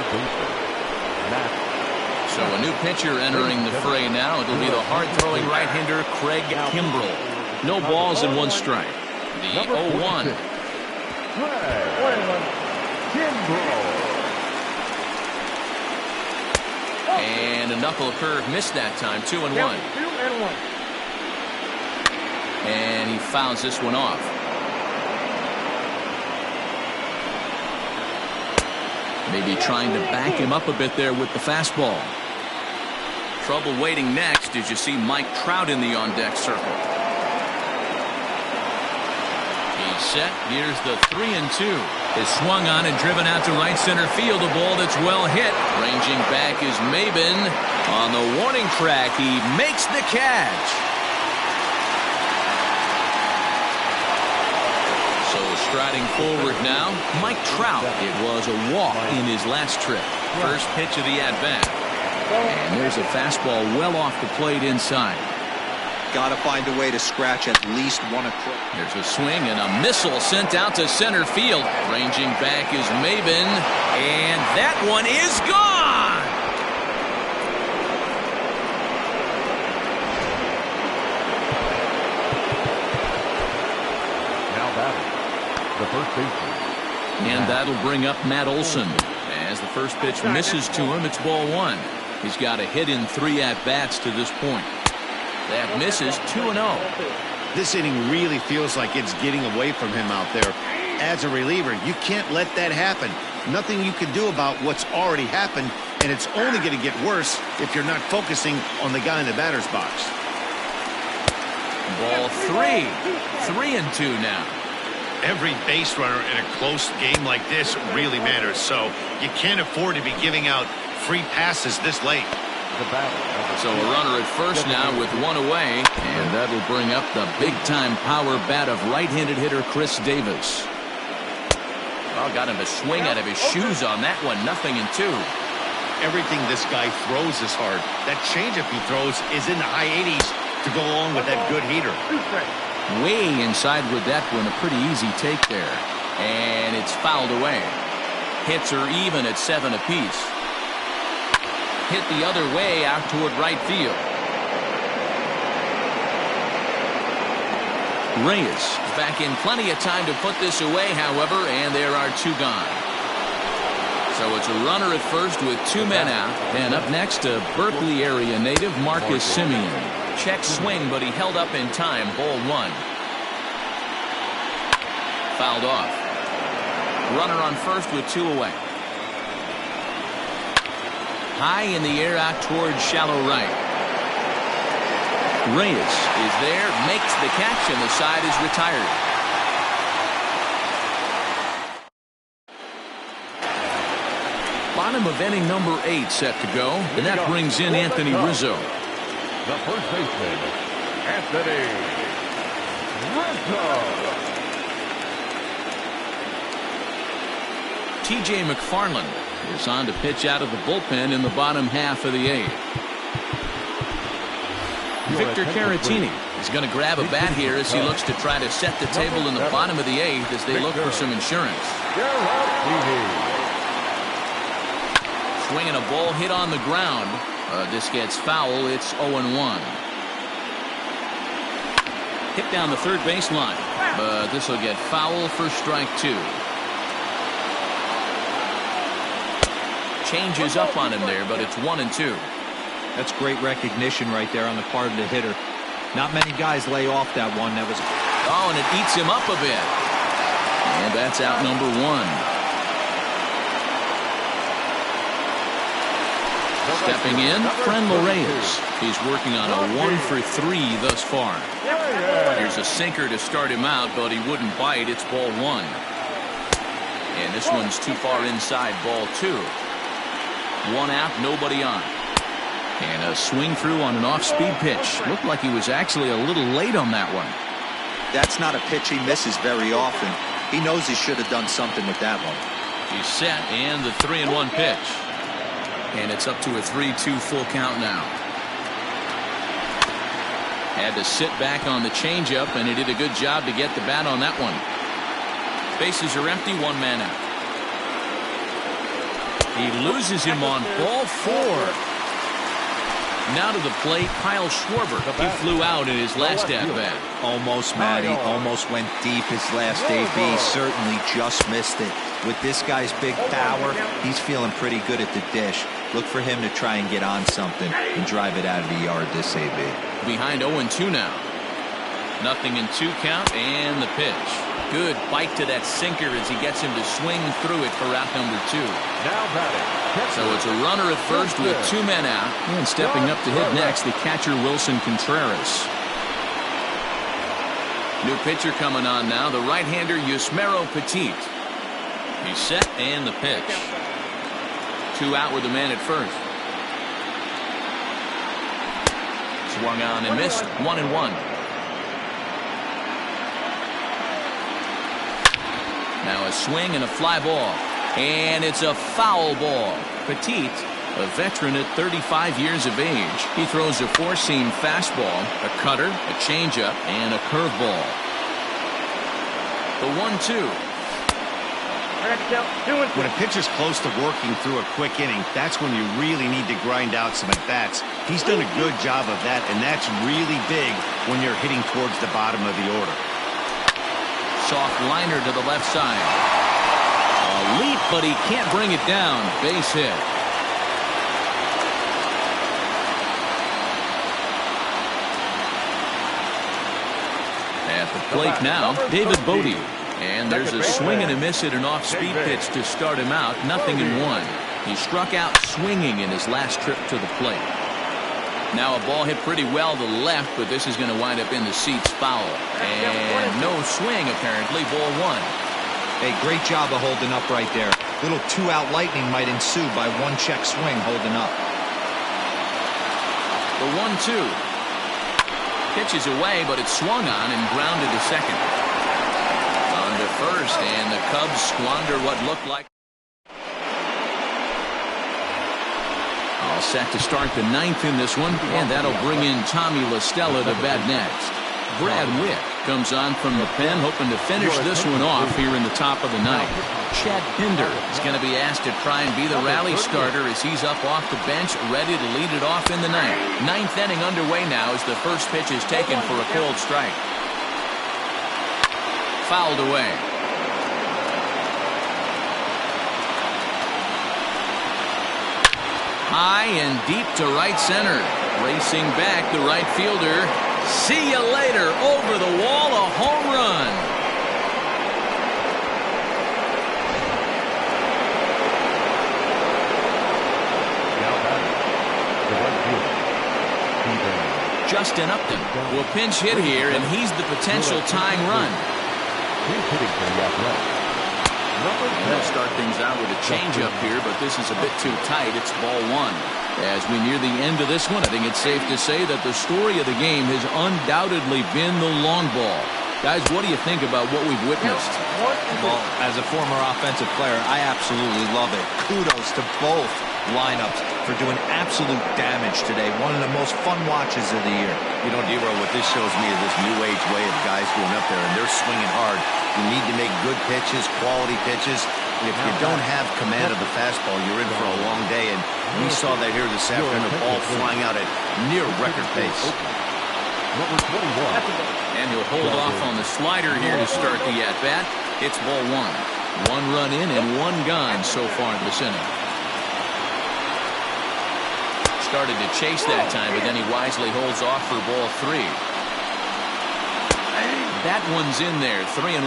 So a new pitcher entering the fray now. It'll be the hard-throwing right-hander Craig Kimbrell. No balls and 1 strike. The 0-1. And a knuckle curve missed that time. 2-1. And he fouls this one off. Maybe trying to back him up a bit there with the fastball. Trouble waiting next as you see Mike Trout in the on-deck circle. He's set. Here's the 3-2. Is swung on and driven out to right center field. A ball that's well hit. Ranging back is Maben. On the warning track, he makes the catch. So striding forward now, Mike Trout. It was a walk in his last trip. First pitch of the at-bat. And there's a fastball well off the plate inside. Got to find a way to scratch at least one across. There's a swing and a missile sent out to center field. Ranging back is Maben. And that one is gone. Now batting, the first baseman. And that'll bring up Matt Olson. As the first pitch misses to him, it's ball one. He's got a hit in 3 at-bats to this point. That misses. 2-0. This inning really feels like it's getting away from him out there. As a reliever, you can't let that happen. Nothing you can do about what's already happened, and it's only going to get worse if you're not focusing on the guy in the batter's box. Ball 3. 3-2 now. Every base runner in a close game like this really matters, so you can't afford to be giving out free passes this late. So a runner at first now with 1 away, and that'll bring up the big-time power bat of right-handed hitter Chris Davis. Oh, got him to swing out of his shoes on that one. 0-2. Everything this guy throws is hard. That changeup he throws is in the high 80s to go along with that good heater. Way inside with that one. A pretty easy take there. And it's fouled away. Hits are even at 7 apiece. Hit the other way out toward right field. Reyes back in plenty of time to put this away, however, and there are 2 gone. So it's a runner at first with 2 men out. And up next, a Berkeley area native, Marcus Simeon. Check swing, but he held up in time. Ball 1. Fouled off. Runner on first with 2 away. High in the air out towards shallow right. Reyes is there, makes the catch, and the side is retired. Bottom of inning number 8 set to go, and that brings in Anthony Rizzo. The first baseman, Anthony Rizzo. T.J. McFarland is on to pitch out of the bullpen in the bottom half of the 8th. Victor Caratini is going to grab a bat here as he looks to try to set the table in the bottom of the 8th as they look for some insurance. Swinging a ball hit on the ground. This gets foul. It's 0-1. Hit down the third baseline, but this will get foul for strike 2. Changes up on him there, but it's 1-2. That's great recognition right there on the part of the hitter. Not many guys lay off that one. That was. Oh, and it eats him up a bit. And that's out number 1. Stepping in, Frenlo Reyes. He's working on a 1 for 3 thus far. Here's a sinker to start him out, but he wouldn't bite. It's ball 1. And this one's too far inside. Ball 2. 1 out, nobody on. And a swing through on an off-speed pitch. Looked like he was actually a little late on that one. That's not a pitch he misses very often. He knows he should have done something with that one. He's set, and the 3-1 pitch. And it's up to a 3-2 full count now. Had to sit back on the changeup, and he did a good job to get the bat on that one. Bases are empty, 1 man out. He loses him on ball 4. Now to the plate, Kyle Schwarber. He flew out in his last at-bat. Almost, Matty. Almost went deep his last AB. Certainly just missed it. With this guy's big power, he's feeling pretty good at the dish. Look for him to try and get on something and drive it out of the yard this AB. Behind 0-2 now. 0-2 count, and the pitch. Good bite to that sinker as he gets him to swing through it for out number 2. Now batting. So it's a runner at first with 2 men out. And stepping up to hit next, the catcher Wilson Contreras. New pitcher coming on now, the right-hander Yusmeiro Petit. He's set, and the pitch. 2 out with the man at first. Swung on and missed. 1-1. Now a swing and a fly ball. And it's a foul ball. Petit, a veteran at 35 years of age. He throws a 4-seam fastball, a cutter, a changeup, and a curveball. The 1-2. When a pitcher's close to working through a quick inning, that's when you really need to grind out some at-bats. He's done a good job of that, and that's really big when you're hitting towards the bottom of the order. Soft liner to the left side. A leap, but he can't bring it down. Base hit. At the plate now, David Bodie. And there's a swing and a miss at an off-speed pitch to start him out. 0-1. He struck out swinging in his last trip to the plate. Now a ball hit pretty well to the left, but this is going to wind up in the seats foul. And no swing, apparently. Ball 1. Hey, great job of holding up right there. Little 2-out lightning might ensue by 1-check swing holding up. The 1-2. Pitches away, but it's swung on and grounded to second. On to first, and the Cubs squander what looked like. All set to start the 9th in this one, and that'll bring in Tommy La Stella to bat next. Brad Wick comes on from the pen, hoping to finish this one off here in the top of the 9th. Chad Pinder is going to be asked to try and be the rally starter as he's up off the bench, ready to lead it off in the 9th. 9th inning underway now as the first pitch is taken for a cold strike. Fouled away. High and deep to right center. Racing back, the right fielder. See you later. Over the wall, a home run. Justin Upton will pinch hit here, and he's the potential tying run. He's hitting for the Athletics. They'll start things out with a changeup here, but this is a bit too tight. It's ball 1. As we near the end of this one, I think it's safe to say that the story of the game has undoubtedly been the long ball. Guys, what do you think about what we've witnessed? Well, as a former offensive player, I absolutely love it. Kudos to both lineups for doing absolute damage today. One of the most fun watches of the year. You know, D-Row, what this shows me is this new age way of guys going up there, and they're swinging hard. You need to make good pitches, quality pitches. And if you don't have command of the fastball, you're in for a long day. And we saw that here this afternoon, the ball flying out at near record pace. Number 21. And he'll hold off on the slider here to start the at-bat. It's ball 1. 1 run in and 1 gone so far in this inning. Started to chase that time, but then he wisely holds off for ball 3. That one's in there, 3-1.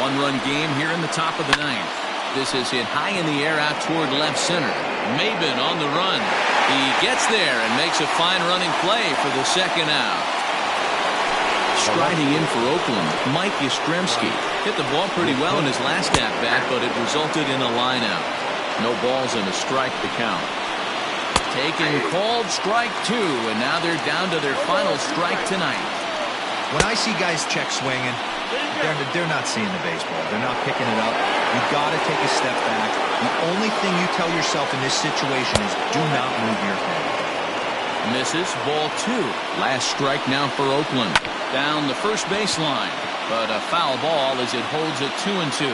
1-run game here in the top of the 9th. This is hit high in the air out toward left center. Maben on the run. He gets there and makes a fine running play for the second out. Striding in for Oakland, Mike Yastrzemski hit the ball pretty well in his last at-bat, but it resulted in a line out. No balls and a strike to count. Taking called strike 2, and now they're down to their final strike tonight. When I see guys check swinging, they're not seeing the baseball. They're not picking it up. You got to take a step back. The only thing you tell yourself in this situation is do not move your head. Misses, ball 2. Last strike now for Oakland. Down the first baseline, but a foul ball as it holds it 2-2.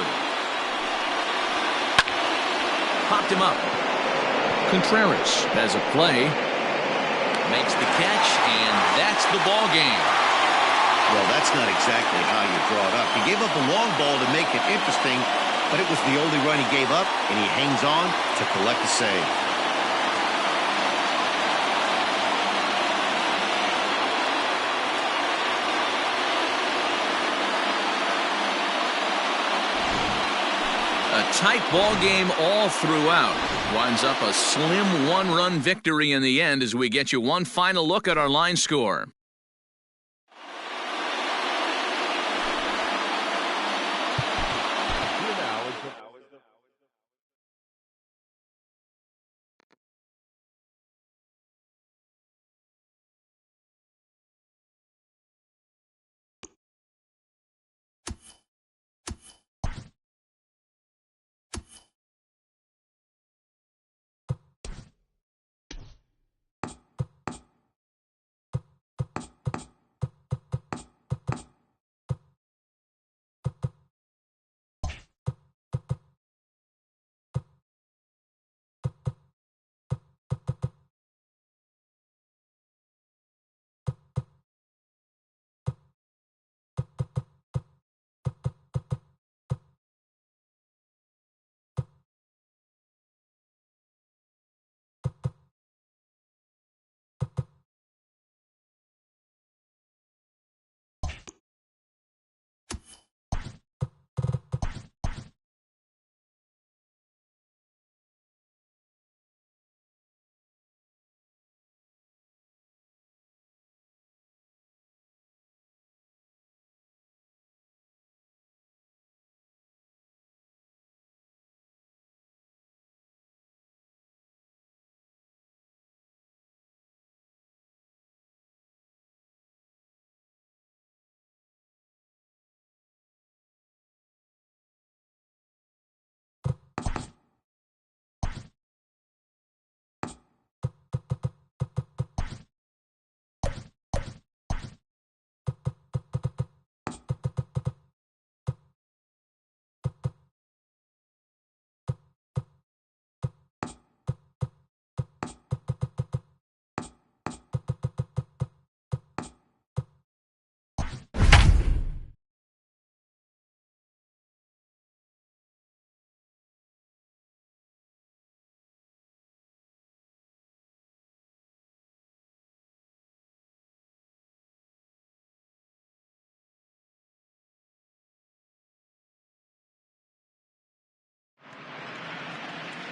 Popped him up. Contreras has a play. Makes the catch, and that's the ball game. Well, that's not exactly how you draw it up. He gave up a long ball to make it interesting, but it was the only run he gave up, and he hangs on to collect the save. A tight ball game all throughout. Winds up a slim one-run victory in the end as we get you one final look at our line score.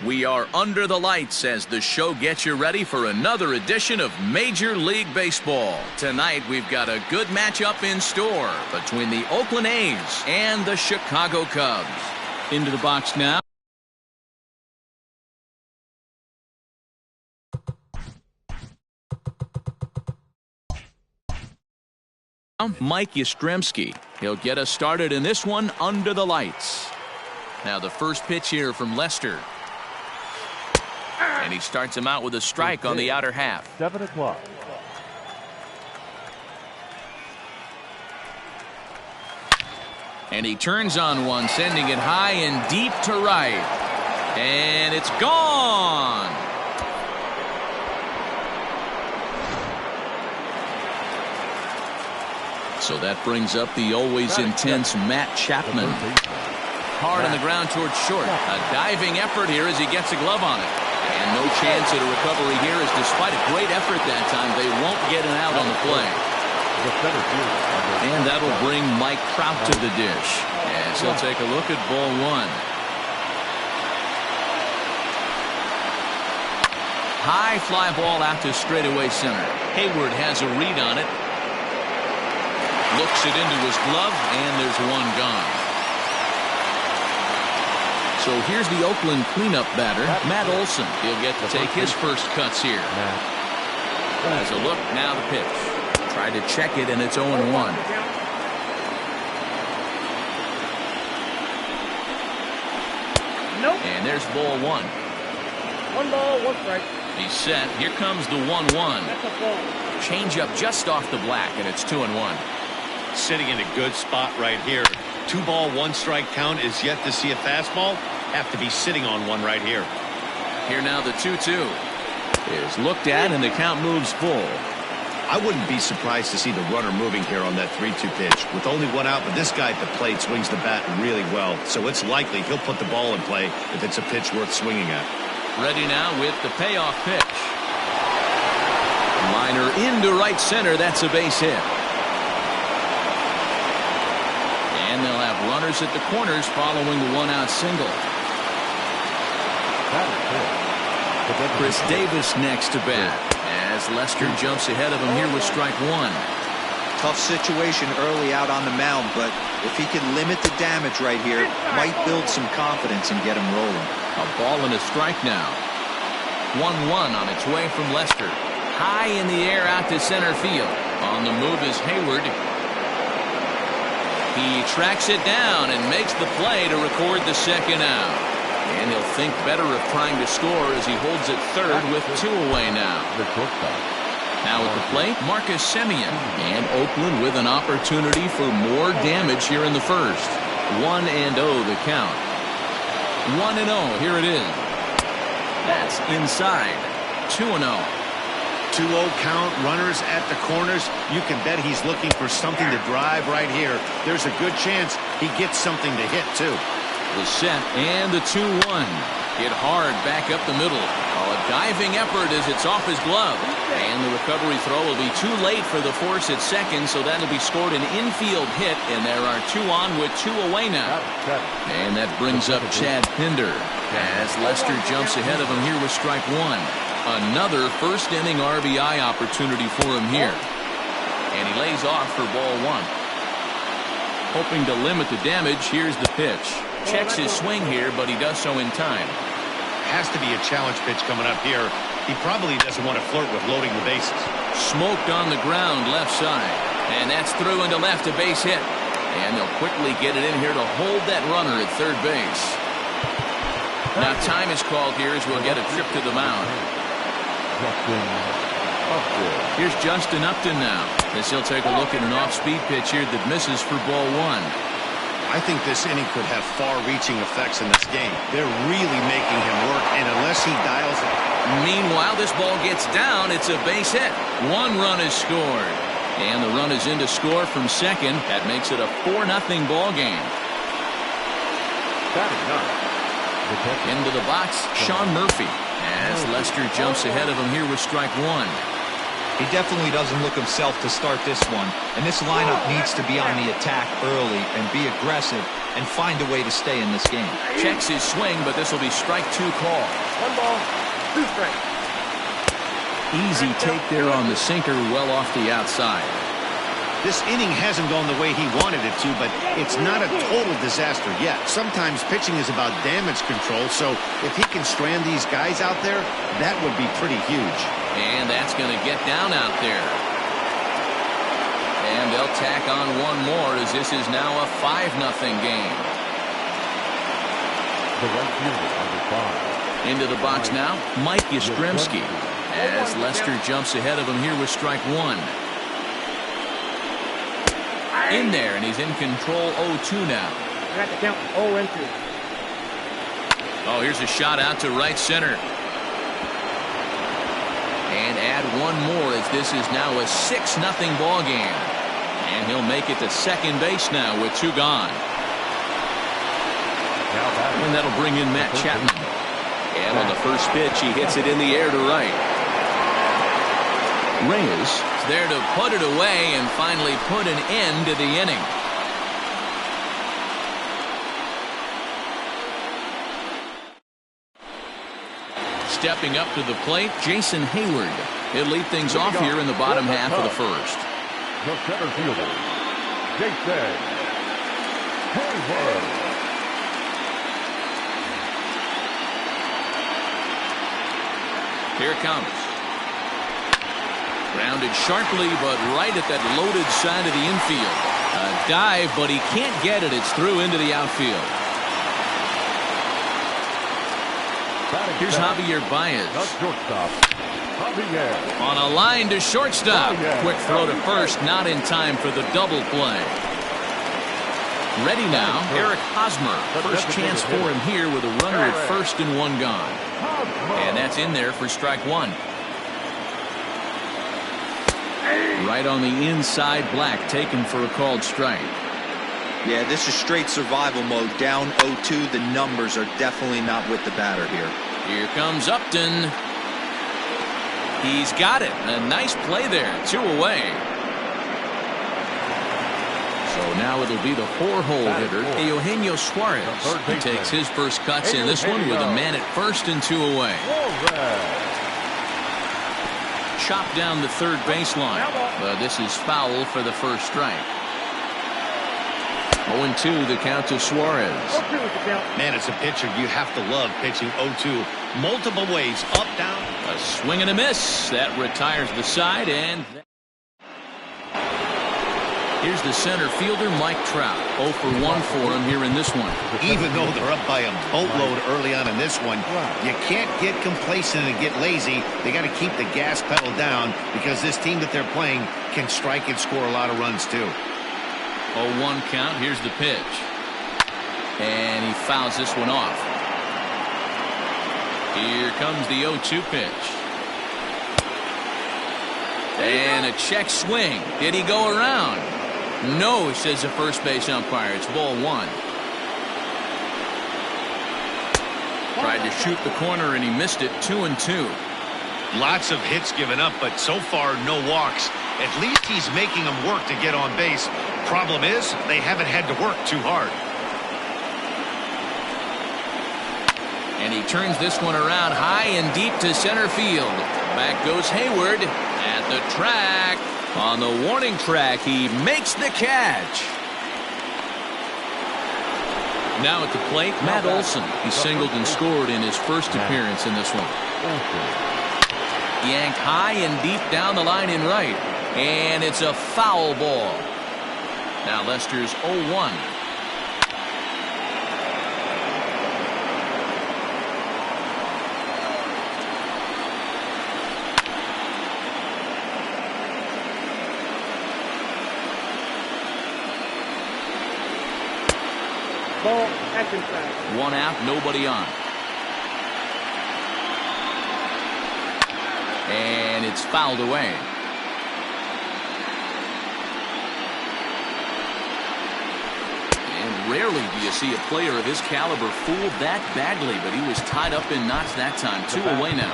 We are under the lights as the show gets you ready for another edition of Major League Baseball. Tonight, we've got a good matchup in store between the Oakland A's and the Chicago Cubs. Into the box now. Mike Yastrzemski. He'll get us started in this one under the lights. Now the first pitch here from Lester. And he starts him out with a strike on the outer half. 7 o'clock. And he turns on one, sending it high and deep to right. And it's gone. So that brings up the always intense Matt Chapman. Hard on the ground towards short. A diving effort here as he gets a glove on it. And no chance at a recovery here, as despite a great effort that time, they won't get an out on the play. And that'll bring Mike Trout to the dish as he'll take a look at ball one. High fly ball out to straightaway center. Hayward has a read on it. Looks it into his glove, and there's one gone. So here's the Oakland cleanup batter, Matt Olson. He'll get to take his first cuts here. As a look, now the pitch. Tried to check it, and it's 0-1. Nope. And there's ball one. 1 ball, 1 strike. He's set. Here comes the 1-1. That's a ball. Change up just off the black, and it's 2-1. Sitting in a good spot right here. 2 ball, 1 strike count is yet to see a fastball. Have to be sitting on one right here. Here now the 2-2. is looked at, and the count moves full. I wouldn't be surprised to see the runner moving here on that 3-2 pitch. With only one out, but this guy at the plate swings the bat really well, so it's likely he'll put the ball in play if it's a pitch worth swinging at. Ready now with the payoff pitch. Liner into right center. That's a base hit. And they'll have runners at the corners following the one-out single. Chris Davis next to bat as Lester jumps ahead of him here with strike one. Tough situation early out on the mound, but if he can limit the damage right here, might build some confidence and get him rolling. A ball and a strike now. 1-1 on its way from Lester. High in the air out to center field. On the move is Hayward. He tracks it down and makes the play to record the second out. And he'll think better of trying to score as he holds it third with 2 away now. Now at the plate, Marcus Semien. And Oakland with an opportunity for more damage here in the first. 1-0 the count. 1-0, here it is. That's inside. 2-0. 2-0 count, runners at the corners. You can bet he's looking for something to drive right here. There's a good chance he gets something to hit, too. The set and the 2-1. Hit hard back up the middle. A diving effort as it's off his glove. And the recovery throw will be too late for the force at second, so that'll be scored an infield hit, and there are 2 on with 2 away now. And that brings up Chad Pinder as Lester jumps ahead of him here with strike one. Another first inning RBI opportunity for him here. And he lays off for ball one. Hoping to limit the damage, here's the pitch. Checks his swing here, but he does so in time. Has to be a challenge pitch coming up here. He probably doesn't want to flirt with loading the bases. Smoked on the ground left side. And that's through into left, a base hit. And they'll quickly get it in here to hold that runner at third base. Now time is called here as we'll get a trip to the mound. Here's Justin Upton now, as he'll take a look at an off-speed pitch here that misses for ball one. I think this inning could have far-reaching effects in this game. They're really making him work, and unless he dials it. Meanwhile, this ball gets down. It's a base hit. 1 run is scored. And the run is in to score from second. That makes it a 4-0 ball game. Into the box, Sean Murphy, as Lester jumps ahead of him here with strike one. He definitely doesn't look himself to start this one, and this lineup needs to be on the attack early and be aggressive and find a way to stay in this game. Checks his swing, but this will be strike 2 call. 1 ball, 2 strikes. Easy take there on the sinker, well off the outside. This inning hasn't gone the way he wanted it to, but it's not a total disaster yet. Sometimes pitching is about damage control, so if he can strand these guys out there, that would be pretty huge. And that's going to get down out there. And they'll tack on 1 more as this is now a 5-0 game. Into the box now, Mike Yastrzemski, as Lester jumps ahead of him here with strike one. In there, and he's in control 0-2 now. I got the count 0-2. Oh, here's a shot out to right center. And add 1 more as this is now a 6-0 ball game. And he'll make it to second base now with 2 gone. And that'll bring in Matt Chapman. And on the first pitch, he hits it in the air to right. Reyes there to put it away and finally put an end to the inning. Stepping up to the plate, Jason Hayward. He'll lead things off here in the bottom half of the first. The center fielder, Jason Hayward. Here it comes. Grounded sharply, but right at that loaded side of the infield. A dive, but he can't get it. It's through into the outfield. Here's Javier Baez. On a line to shortstop. Quick throw to first, not in time for the double play. Ready now, Eric Hosmer. First chance for him here with a runner at first and 1 gone. And that's in there for strike 1. Right on the inside, Black taken for a called strike. Yeah, this is straight survival mode. Down 0-2. The numbers are definitely not with the batter here. Here comes Upton. He's got it. A nice play there. 2 away. So now it'll be the 4-hole hitter, Eugenio Suarez. He takes his first cuts in this one with a man at first and 2 away. Chopped down the third baseline, but this is foul for the first strike. 0-2 the count to Suarez. Man, as a pitcher, you have to love pitching 0-2. Multiple waves, up, down. A swing and a miss. That retires the side, and here's the center fielder, Mike Trout. 0 for 1 for him here in this one. Even though they're up by a boatload early on in this one, you can't get complacent and get lazy. They got to keep the gas pedal down because this team that they're playing can strike and score a lot of runs too. 0-1 count. Here's the pitch. And he fouls this one off. Here comes the 0-2 pitch. And a check swing. Did he go around? No, says the first base umpire. It's ball 1. Tried to shoot the corner and he missed it. 2-2. Lots of hits given up, but so far no walks. At least he's making them work to get on base. Problem is, they haven't had to work too hard. And he turns this one around high and deep to center field. Back goes Hayward at the track. On the warning track, he makes the catch. Now at the plate, Matt Olson. He singled and scored in his first appearance in this one. Yanked high and deep down the line in right. And it's a foul ball. Now Lester's 0-1. Ball, action track. 1 out, nobody on. And it's fouled away. And rarely do you see a player of his caliber fooled that badly, but he was tied up in knots that time. 2 away now.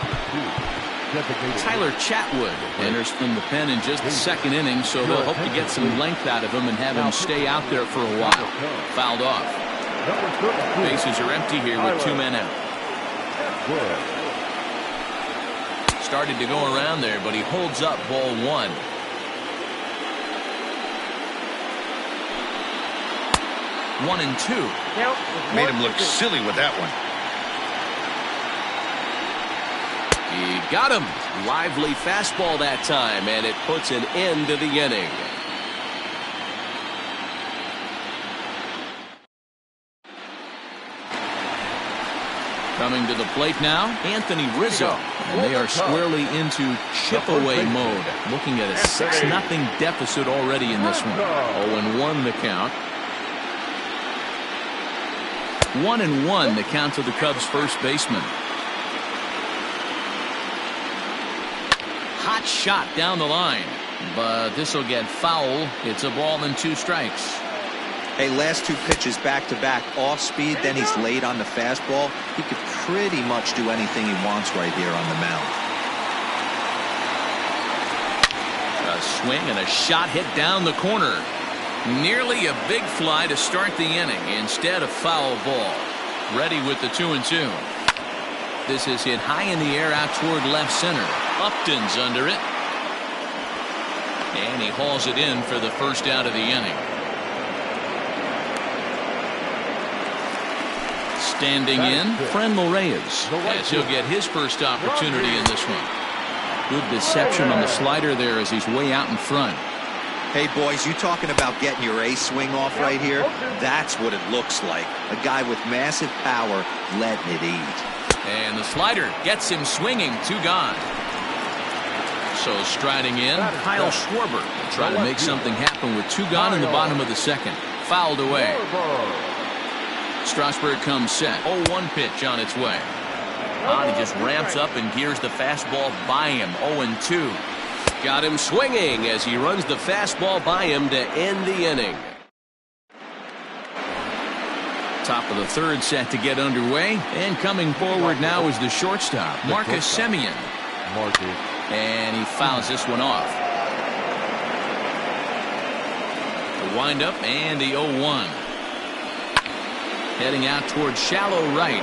Tyler Chatwood enters from the pen in just the second inning, so they'll hope to get some length out of him and have him stay out there for a while. Fouled off. Bases are empty here with 2 men out. Started to go around there, but he holds up ball 1. One and 2. Made him look silly with that one. He got him. Lively fastball that time, and it puts an end to the inning. Coming to the plate now, Anthony Rizzo. And they are squarely into chip-away mode. Looking at a 6-0 deficit already in this one. 0-1 the count. 1-1 the count to the Cubs' first baseman. Hot shot down the line. But this will get foul. It's a ball and 2 strikes. Hey, last 2 pitches back-to-back off speed, then he's laid on the fastball. He could pretty much do anything he wants right here on the mound. A swing and a shot hit down the corner. Nearly a big fly to start the inning. Instead, a foul ball. Ready with the 2-2. This is hit high in the air out toward left center. Upton's under it. And he hauls it in for the first out of the inning. Standing in, Franmil Reyes, as he'll get his first opportunity in this one. Good deception on the slider there as he's way out in front. Hey, boys, you talking about getting your A swing off right here? That's what it looks like. A guy with massive power letting it eat. And the slider gets him swinging. 2 gone. So striding in, Kyle Schwarber trying to make something happen with 2 gone in the bottom of the second. Fouled away. Strasburg comes set. 0-1 pitch on its way. He just ramps up and gears the fastball by him. 0-2. Got him swinging as he runs the fastball by him to end the inning. Top of the third set to get underway, and coming forward now is the shortstop, Marcus Semien. And he fouls this one off. The windup and the 0-1. Heading out towards shallow right.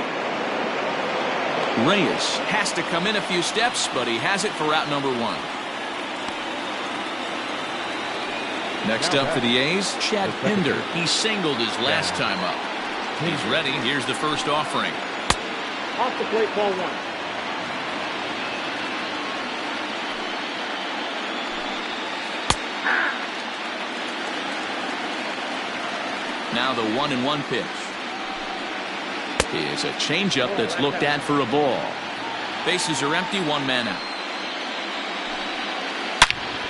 Reyes has to come in a few steps, but he has it for out number 1. Next up for the A's, Chad Pinder. He singled his last time up. He's ready. Here's the first offering. Off the plate, ball 1. Now the 1-1 pitch. Is a changeup that's looked at for a ball. Bases are empty, 1 man out.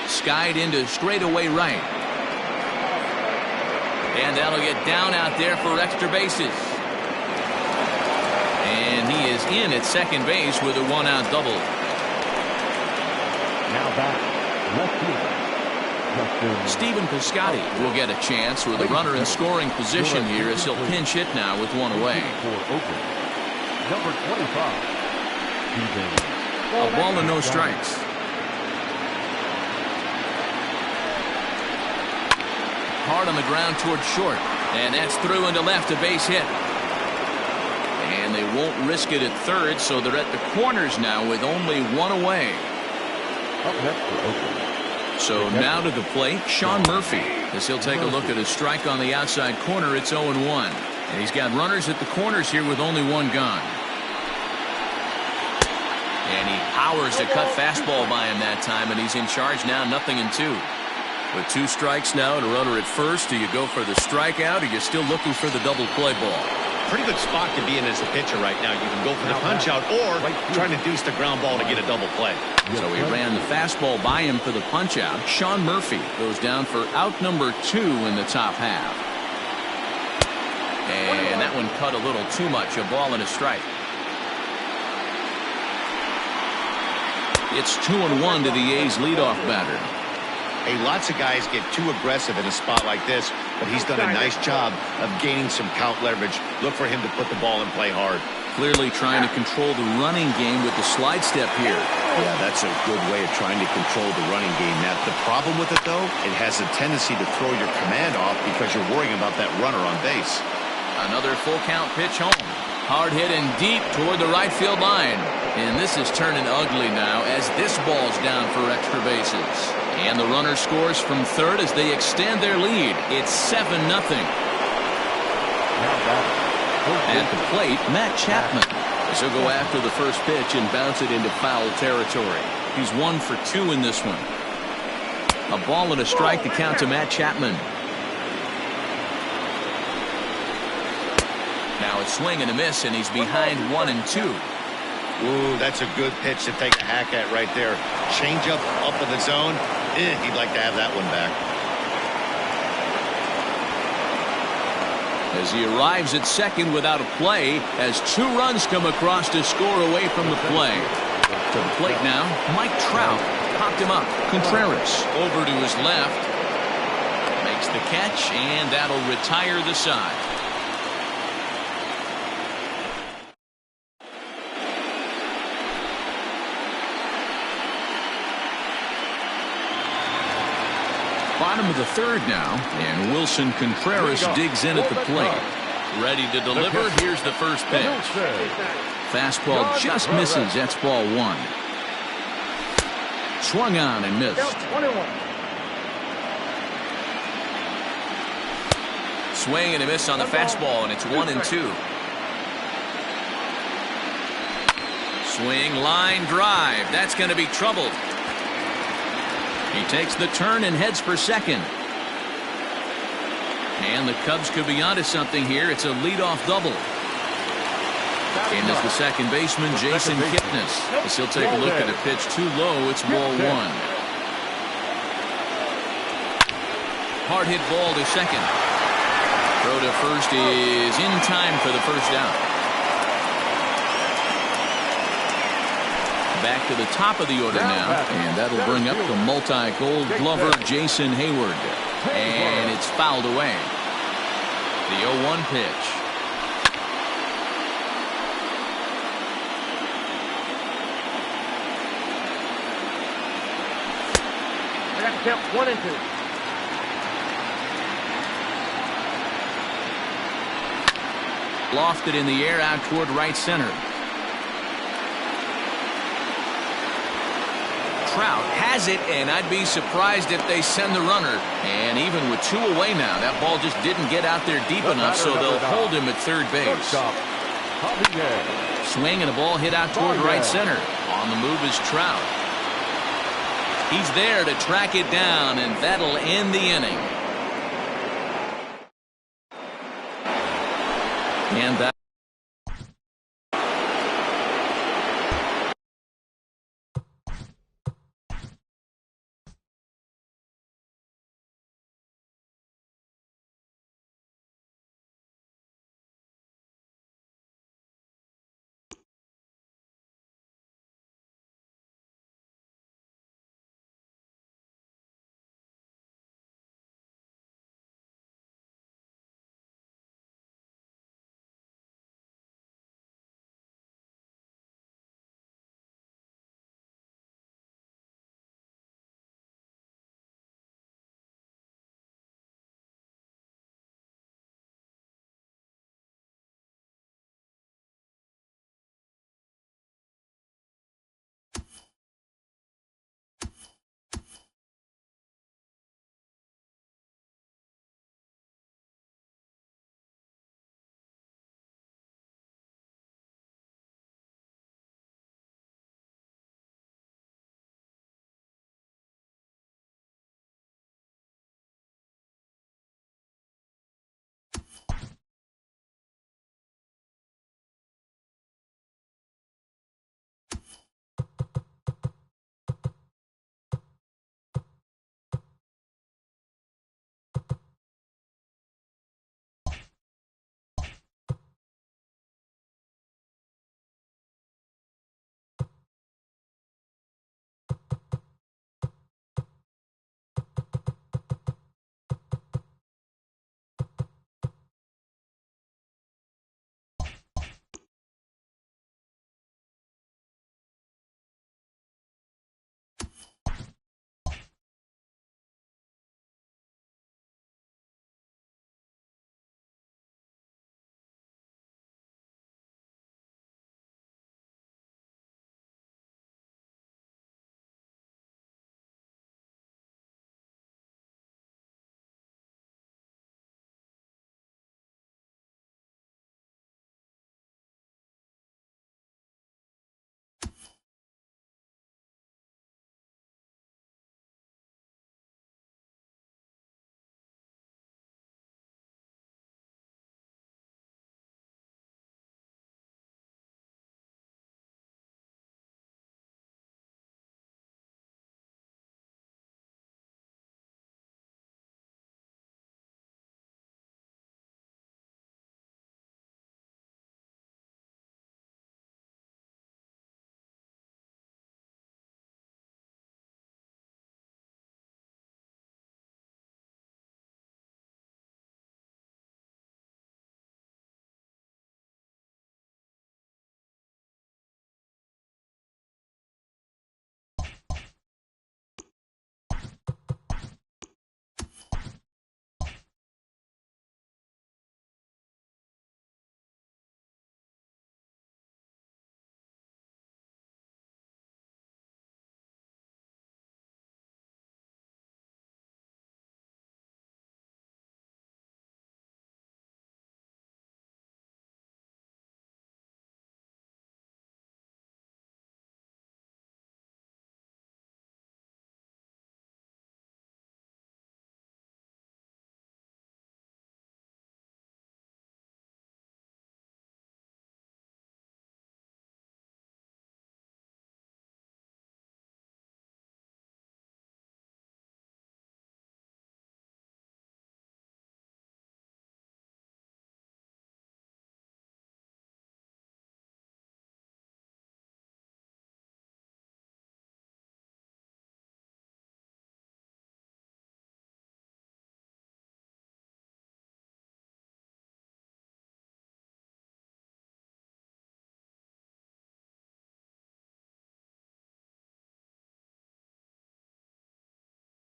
Skied into straightaway right. And that'll get down out there for extra bases. And he is in at second base with a 1-out double. Now back, left fielder. Stephen Piscotty will get a chance with a runner in scoring position here as he'll pinch hit now with 1 away. Number 25. A ball and no strikes. Hard on the ground towards short, and that's through into left, a base hit. And they won't risk it at third, so they're at the corners now with only 1 away. Up next for Oakland. So now to the plate, Sean Murphy, as he'll take a look at his strike on the outside corner. It's 0-1, and he's got runners at the corners here with only 1 gone. And he powers the cut fastball by him that time, and he's in charge now, 0-2. With 2 strikes now and a runner at first, do you go for the strikeout, or you're still looking for the double play ball? Pretty good spot to be in as a pitcher right now. You can go for the punch out or try to deuce the ground ball to get a double play. So he ran the fastball by him for the punch out. Sean Murphy goes down for out number 2 in the top half. And that one cut a little too much. A ball and a strike. It's 2-1 to the A's leadoff batter. Hey, lots of guys get too aggressive in a spot like this, but he's done a nice job of gaining some count leverage. Look for him to put the ball in play hard. Clearly trying to control the running game with the slide step here. Yeah, that's a good way of trying to control the running game. Now, the problem with it, though, it has a tendency to throw your command off because you're worrying about that runner on base. Another full count pitch home. Hard hit and deep toward the right field line. And this is turning ugly now as this ball's down for extra bases. And the runner scores from third as they extend their lead. It's 7-0. At the plate, Matt Chapman. As he'll go after the first pitch and bounce it into foul territory. He's 1 for 2 in this one. A ball and a strike to count to Matt Chapman. Now a swing and a miss, and he's behind 1-2. Ooh, that's a good pitch to take a hack at right there. Change up in the zone. He'd like to have that one back. As he arrives at second without a play, as 2 runs come across to score away from the play. To the plate now, Mike Trout popped him up. Contreras over to his left. Makes the catch, and that'll retire the side. Bottom of the third now, and Wilson Contreras digs in at the plate. Ready to deliver. Here's the first pitch. Fastball just misses. That's ball 1. Swung on and missed. Swing and a miss on the fastball, and it's 1-2. Swing, line drive. That's going to be troubled. He takes the turn and heads for second. And the Cubs could be onto something here. It's a leadoff double. And as the second baseman, Jason Kipnis, as he'll take a look at a pitch too low. It's ball 1. Hard hit ball to second. Throw to first is in time for the first out. Back to the top of the order now, and that'll bring up the multi-gold glover, Jason Hayward. And it's fouled away. The 0-1 pitch. I got the count 1-2. Lofted in the air out toward right center. Trout has it, and I'd be surprised if they send the runner. And even with 2 away now, that ball just didn't get out there deep enough, so they'll hold him at third base. Swing and a ball hit out toward right center. On the move is Trout. He's there to track it down, and that'll end the inning. And that